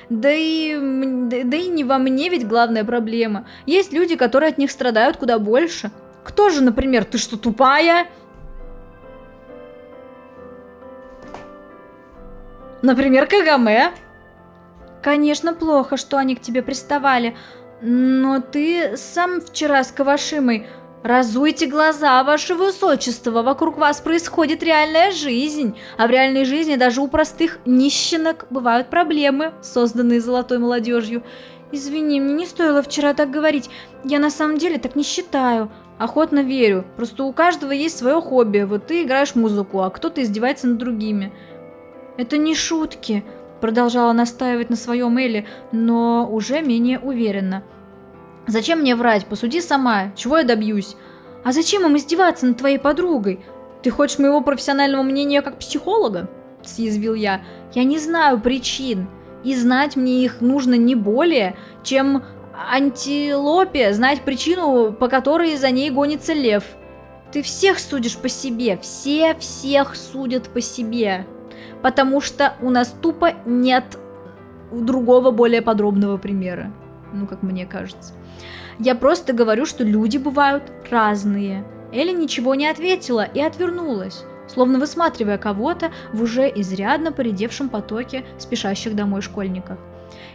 Да и не во мне ведь главная проблема. Есть люди, которые от них страдают куда больше. Кто же, например, ты что, тупая? Например, Кагаме. Конечно, плохо, что они к тебе приставали. Но ты сам вчера с Кавашимой... Разуйте глаза, ваше высочество, вокруг вас происходит реальная жизнь, а в реальной жизни даже у простых нищенок бывают проблемы, созданные золотой молодежью. Извини, мне не стоило вчера так говорить, я на самом деле так не считаю, охотно верю, просто у каждого есть свое хобби, вот ты играешь музыку, а кто-то издевается над другими. Это не шутки, продолжала настаивать на своем Элли, но уже менее уверенно. «Зачем мне врать? Посуди сама. Чего я добьюсь? А зачем им издеваться над твоей подругой? Ты хочешь моего профессионального мнения как психолога?» – съязвил я. «Я не знаю причин, и знать мне их нужно не более, чем антилопе знать причину, по которой за ней гонится лев. Ты всех судишь по себе, все всех судят по себе, потому что у нас тупо нет другого более подробного примера, ну, как мне кажется. Я просто говорю, что люди бывают разные». Элли ничего не ответила и отвернулась, словно высматривая кого-то в уже изрядно поредевшем потоке спешащих домой школьников.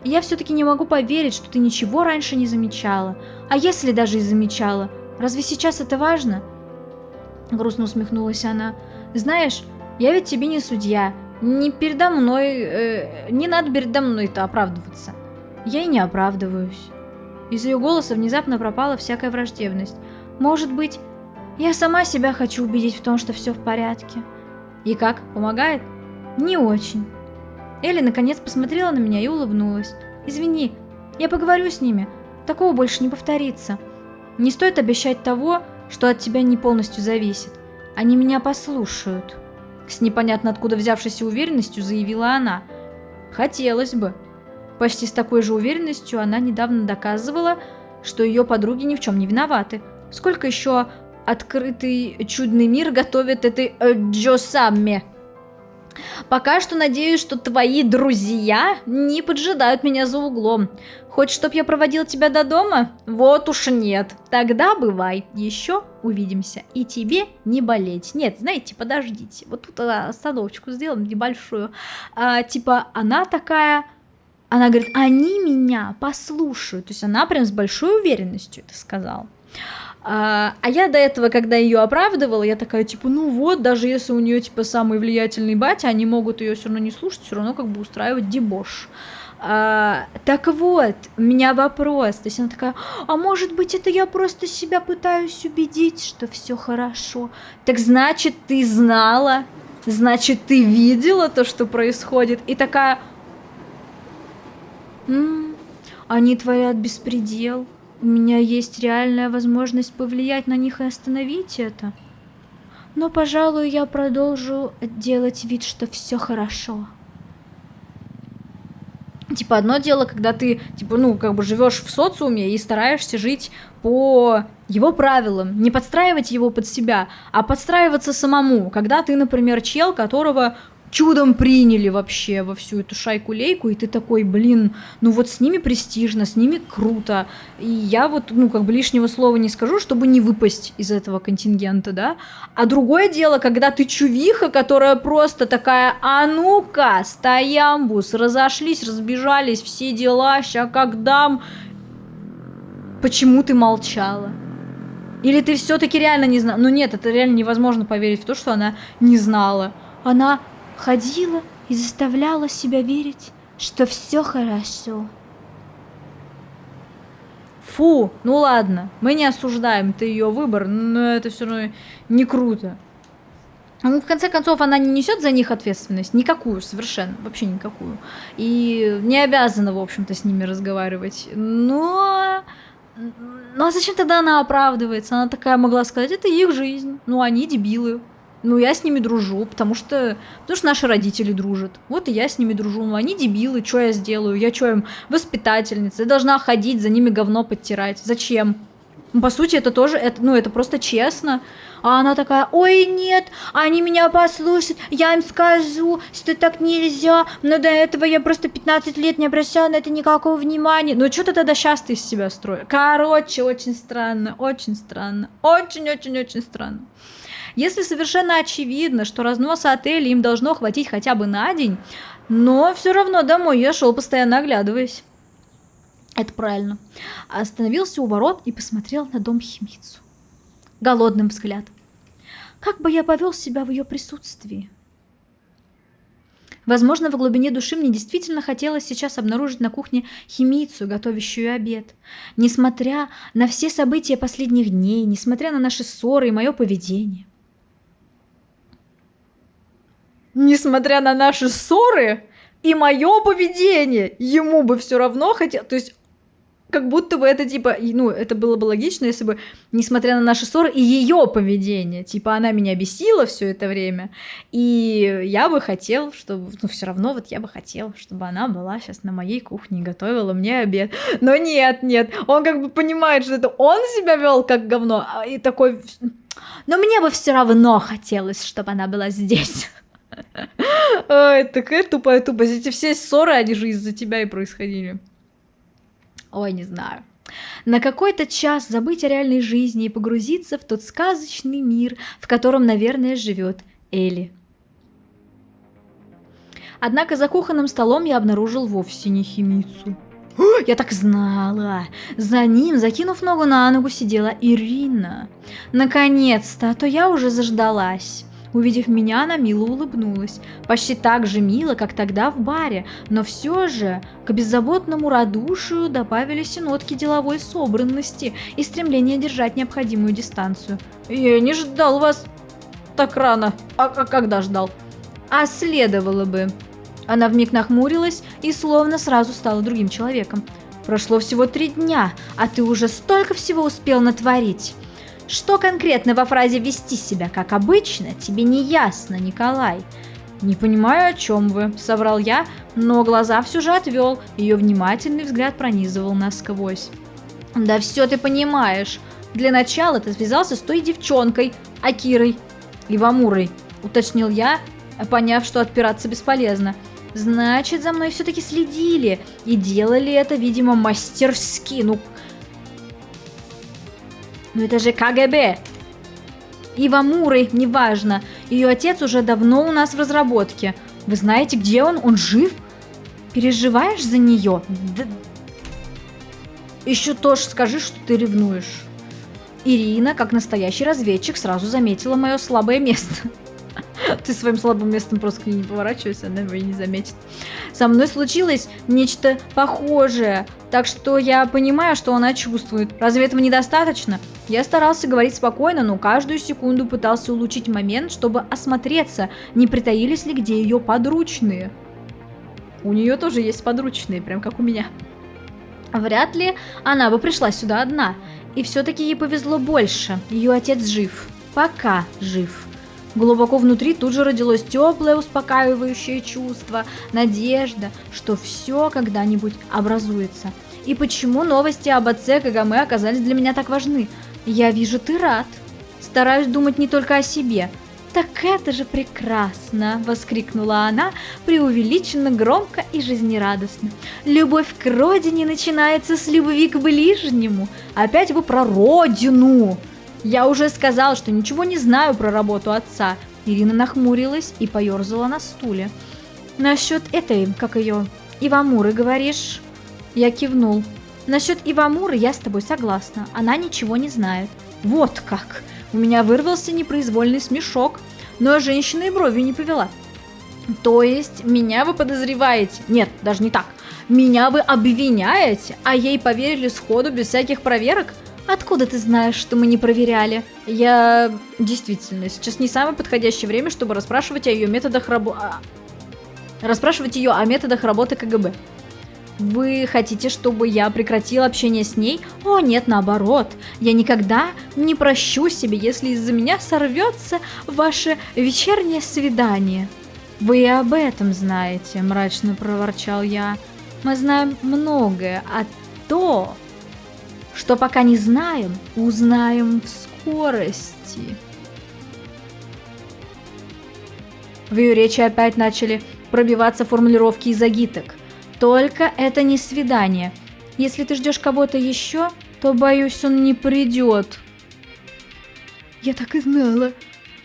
«И я все-таки не могу поверить, что ты ничего раньше не замечала. А если даже и замечала, разве сейчас это важно?» Грустно усмехнулась она. «Знаешь, я ведь тебе не судья. Не передо мной... не надо передо мной-то оправдываться. Я и не оправдываюсь». Из ее голоса внезапно пропала всякая враждебность. «Может быть, я сама себя хочу убедить в том, что все в порядке». «И как, помогает?» «Не очень». Элли наконец посмотрела на меня и улыбнулась. «Извини, я поговорю с ними. Такого больше не повторится. Не стоит обещать того, что от тебя не полностью зависит. Они меня послушают». С непонятно откуда взявшейся уверенностью заявила она. «Хотелось бы». Почти с такой же уверенностью она недавно доказывала, что ее подруги ни в чем не виноваты. Сколько еще открытый чудный мир готовит этой Джо-самме? «Пока что надеюсь, что твои друзья не поджидают меня за углом. Хочешь, чтоб я проводил тебя до дома? Вот уж нет. Тогда бывай. Еще увидимся. И тебе не болеть». Нет, знаете, подождите. Вот тут остановочку сделаем небольшую. Типа она такая... Она говорит, они меня послушают. То есть она прям с большой уверенностью это сказала. А я до этого, когда ее оправдывала, я такая, типа, ну вот, даже если у нее, типа, самый влиятельный батя, они могут ее все равно не слушать, все равно как бы устраивать дебош. Так вот, у меня вопрос. То есть она такая, а может быть, это я просто себя пытаюсь убедить, что все хорошо. Так значит, ты знала, значит, ты видела то, что происходит, и такая... Они творят беспредел. У меня есть реальная возможность повлиять на них и остановить это. Но, пожалуй, я продолжу делать вид, что все хорошо. Типа, одно дело, когда ты, типа, ну, как бы живешь в социуме и стараешься жить по его правилам, не подстраивать его под себя, а подстраиваться самому. Когда ты, например, чел, которого чудом приняли вообще во всю эту шайку-лейку, и ты такой, блин, ну вот с ними престижно, с ними круто, и я вот, ну, как бы лишнего слова не скажу, чтобы не выпасть из этого контингента, да, а другое дело, когда ты чувиха, которая просто такая, а ну-ка, стоямбус, разошлись, разбежались, все дела, ща как дам, почему ты молчала? Или ты все-таки реально не знала? Ну нет, это реально невозможно поверить в то, что она не знала. Она ходила и заставляла себя верить, что все хорошо. Фу, ну ладно, мы не осуждаем, это ее выбор, но это все равно не круто. Ну, в конце концов, она не несет за них ответственность, никакую совершенно, вообще никакую. И не обязана, в общем-то, с ними разговаривать. Но... Ну а зачем тогда она оправдывается? Она такая могла сказать, это их жизнь, ну они дебилы. Ну, я с ними дружу, потому что наши родители дружат. Вот и я с ними дружу. Ну, они дебилы, что я сделаю? Я что им, воспитательница? Я должна ходить, за ними говно подтирать. Зачем? Ну, по сути, это тоже, это просто честно. А она такая, ой, нет, они меня послушают, я им скажу, что так нельзя, но до этого я просто 15 лет не обращала на это никакого внимания. Ну, что ты тогда сейчас ты из себя строишь? Короче, очень странно, очень странно, очень-очень-очень странно. Если совершенно очевидно, что разноса отеля им должно хватить хотя бы на день, но все равно домой я шел, постоянно оглядываясь. Это правильно. Остановился у ворот и посмотрел на дом Химицу. Голодным взглядом. Как бы я повел себя в ее присутствии? Возможно, в глубине души мне действительно хотелось сейчас обнаружить на кухне Химицу, готовящую обед. Несмотря на все события последних дней, несмотря на наши ссоры и мое поведение. Несмотря на наши ссоры, И мое поведение ему бы все равно хотел. То есть, как будто бы это типа, ну, это было бы логично, если бы, несмотря на наши ссоры, и ее поведение, типа, она меня бесила все это время, и я бы хотел, чтобы, ну, все равно вот я бы хотел, чтобы она была сейчас на моей кухне и готовила мне обед. Но нет, он как бы понимает, что это он себя вел как говно, и такой, но мне бы все равно хотелось, чтобы она была здесь. Ой, такая тупая тупость. Эти все ссоры, они же из-за тебя и происходили. Ой, не знаю. На какой-то час забыть о реальной жизни и погрузиться в тот сказочный мир, в котором, наверное, живет Элли. Однако за кухонным столом я обнаружил вовсе не Химицу. Я так знала. За ним, закинув ногу на ногу, сидела Ирина. Наконец-то, а то я уже заждалась. Увидев меня, она мило улыбнулась. Почти так же мило, как тогда в баре, но все же к беззаботному радушию добавились и нотки деловой собранности и стремления держать необходимую дистанцию. «Я не ждал вас так рано. А когда ждал?» «А следовало бы». Она вмиг нахмурилась и словно сразу стала другим человеком. «Прошло всего 3 дня, а ты уже столько всего успел натворить. Что конкретно во фразе «вести себя как обычно» тебе не ясно, Николай?» «Не понимаю, о чем вы», — соврал я, но глаза все же отвел, ее внимательный взгляд пронизывал насквозь. «Да все ты понимаешь. Для начала ты связался с той девчонкой, Акирой Ивамурой», — уточнил я, поняв, что отпираться бесполезно. «Значит, за мной все-таки следили и делали это, видимо, мастерски. Ну это же КГБ. Ивамурой, неважно. Ее отец уже давно у нас в разработке. Вы знаете, где он? Он жив? Переживаешь за нее? Да... Еще тоже скажи, что ты ревнуешь». Ирина, как настоящий разведчик, сразу заметила мое слабое место. Ты своим слабым местом просто к ней не поворачивайся, она его и не заметит. Со мной случилось нечто похожее, так что я понимаю, что она чувствует. Разве этого недостаточно? Я старался говорить спокойно, но каждую секунду пытался улучшить момент, чтобы осмотреться, не притаились ли где ее подручные. У нее тоже есть подручные, прям как у меня. Вряд ли она бы пришла сюда одна. И все-таки ей повезло больше. Ее отец жив. Пока жив. Глубоко внутри тут же родилось теплое, успокаивающее чувство, надежда, что все когда-нибудь образуется. И почему новости об отце Кагаме оказались для меня так важны? Я вижу, ты рад. Стараюсь думать не только о себе. «Так это же прекрасно!» — воскликнула она, преувеличенно громко и жизнерадостно. «Любовь к родине начинается с любви к ближнему. Опять вы про родину!» «Я уже сказал, что ничего не знаю про работу отца». Ирина нахмурилась и поерзала на стуле. «Насчет этой, как ее, Ивамуры, говоришь?» Я кивнул. «Насчет Ивамуры я с тобой согласна. Она ничего не знает». «Вот как!» У меня вырвался непроизвольный смешок, но женщина и брови не повела. «То есть меня вы подозреваете?» «Нет, даже не так. Меня вы обвиняете, а ей поверили сходу без всяких проверок?» «Откуда ты знаешь, что мы не проверяли?» «Я... Действительно, сейчас не самое подходящее время, чтобы расспрашивать о ее методах расспрашивать ее о методах работы КГБ». «Вы хотите, чтобы я прекратил общение с ней?» «О, нет, наоборот. Я никогда не прощу себе, если из-за меня сорвется ваше вечернее свидание». «Вы и об этом знаете», — мрачно проворчал я. «Мы знаем многое, а то, что пока не знаем, узнаем в скорости». В ее речи опять начали пробиваться формулировки из агиток. «Только это не свидание. Если ты ждешь кого-то еще, то, боюсь, он не придет». Я так и знала.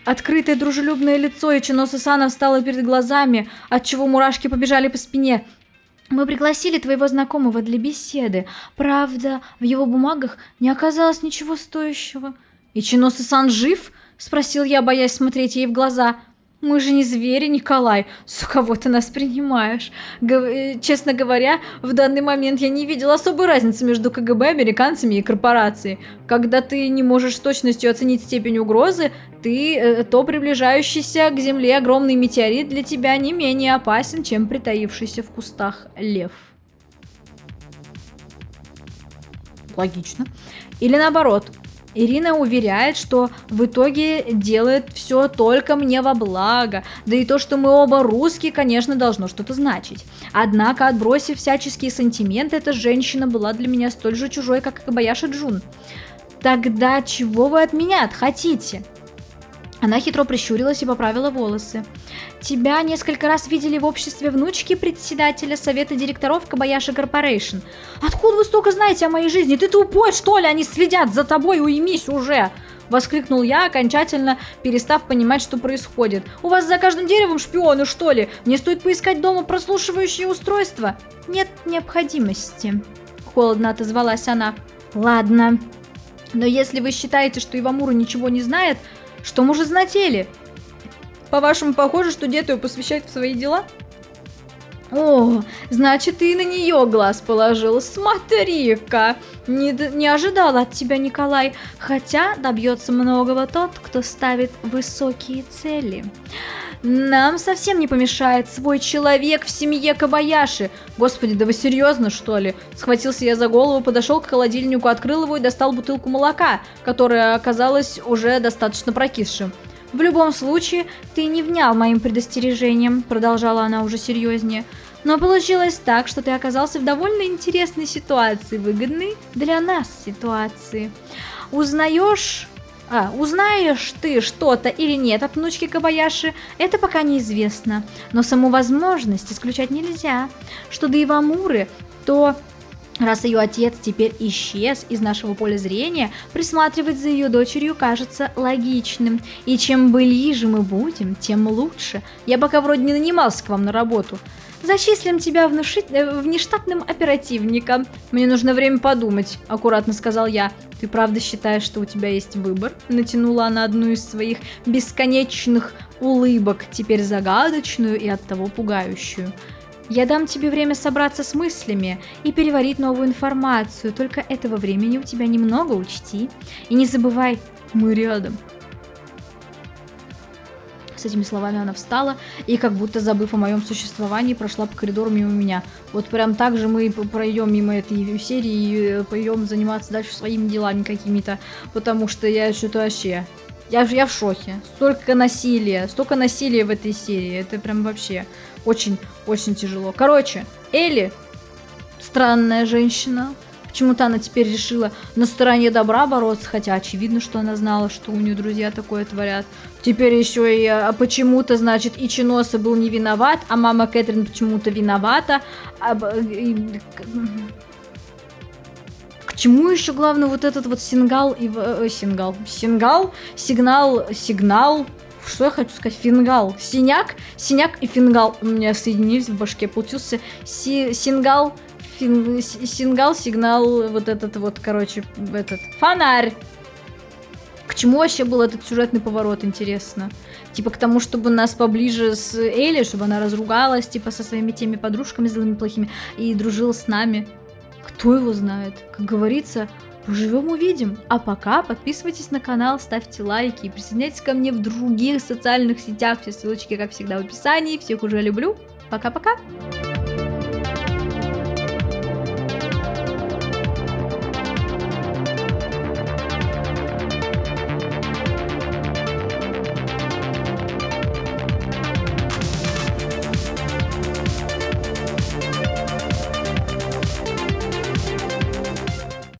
Открытое дружелюбное лицо Ичино-сана встало перед глазами, отчего мурашки побежали по спине. «Мы пригласили твоего знакомого для беседы. Правда, в его бумагах не оказалось ничего стоящего». «Ичино-сан жив?» — спросил я, боясь смотреть ей в глаза. Мы же не звери, Николай. За кого ты нас принимаешь? Честно говоря, в данный момент я не видел особой разницы между КГБ, американцами и корпорацией. Когда ты не можешь с точностью оценить степень угрозы, то приближающийся к Земле огромный метеорит для тебя не менее опасен, чем притаившийся в кустах лев. Логично. Или наоборот. Ирина уверяет, что в итоге делает все только мне во благо, да и то, что мы оба русские, конечно, должно что-то значить. Однако, отбросив всяческие сантименты, эта женщина была для меня столь же чужой, как и Кобаяши Джун. Тогда чего вы от меня хотите? Она хитро прищурилась и поправила волосы. Тебя несколько раз видели в обществе внучки председателя совета директоров Кобаяши Корпорейшн. Откуда вы столько знаете о моей жизни? Ты тупой, что ли? Они следят за тобой, уймись уже! Воскликнул я, окончательно перестав понимать, что происходит. У вас за каждым деревом шпионы, что ли? Мне стоит поискать дома прослушивающее устройство? Нет необходимости. Холодно отозвалась она. Ладно. Но если вы считаете, что Ивамура ничего не знает, что может знать Элли? По-вашему, похоже, что дед ее посвящает в свои дела? О, значит, ты и на нее глаз положил. Смотри-ка. Не ожидала от тебя, Николай. Хотя добьется многого тот, кто ставит высокие цели. Нам совсем не помешает свой человек в семье Кобаяши. Господи, да вы серьезно, что ли? Схватился я за голову, подошел к холодильнику, открыл его и достал бутылку молока, которая оказалась уже достаточно прокисшим. В любом случае, ты не внял моим предостережениям, продолжала она уже серьезнее. Но получилось так, что ты оказался в довольно интересной ситуации, выгодной для нас ситуации. Узнаешь ты что-то или нет от внучки Кобаяши, это пока неизвестно. Но саму возможность исключать нельзя. Что до Ивамуры, то раз ее отец теперь исчез из нашего поля зрения, присматривать за ее дочерью кажется логичным. И чем ближе мы будем, тем лучше. Я пока вроде не нанимался к вам на работу. Зачислим тебя внештатным оперативником. Мне нужно время подумать, аккуратно сказал я. Ты правда считаешь, что у тебя есть выбор? Натянула она одну из своих бесконечных улыбок, теперь загадочную и оттого пугающую. Я дам тебе время собраться с мыслями и переварить новую информацию, только этого времени у тебя немного, учти. И не забывай, мы рядом. С этими словами она встала и, как будто забыв о моем существовании, прошла по коридору мимо меня. Вот прям так же мы пройдем мимо этой серии и пойдем заниматься дальше своими делами какими-то, потому что я что-то вообще... Я в шоке. Столько насилия в этой серии. Это прям вообще очень-очень тяжело. Короче, Элли странная женщина. Почему-то она теперь решила на стороне добра бороться, хотя очевидно, что она знала, что у нее друзья такое творят. Теперь еще и почему-то, значит, Ичиноса был не виноват, а мама Кэтрин почему-то виновата. К чему еще главное вот этот вот сигнал, что я хочу сказать, фингал, синяк и фингал у меня соединились в башке, получился сигнал, вот этот вот, короче, этот фонарь. К чему вообще был этот сюжетный поворот, интересно? Типа к тому, чтобы нас поближе с Элли, чтобы она разругалась, типа со своими теми подружками злыми, плохими, и дружила с нами. Кто его знает? Как говорится, поживем увидим. А пока подписывайтесь на канал, ставьте лайки и присоединяйтесь ко мне в других социальных сетях. Все ссылочки, как всегда, в описании. Всех уже люблю. Пока-пока.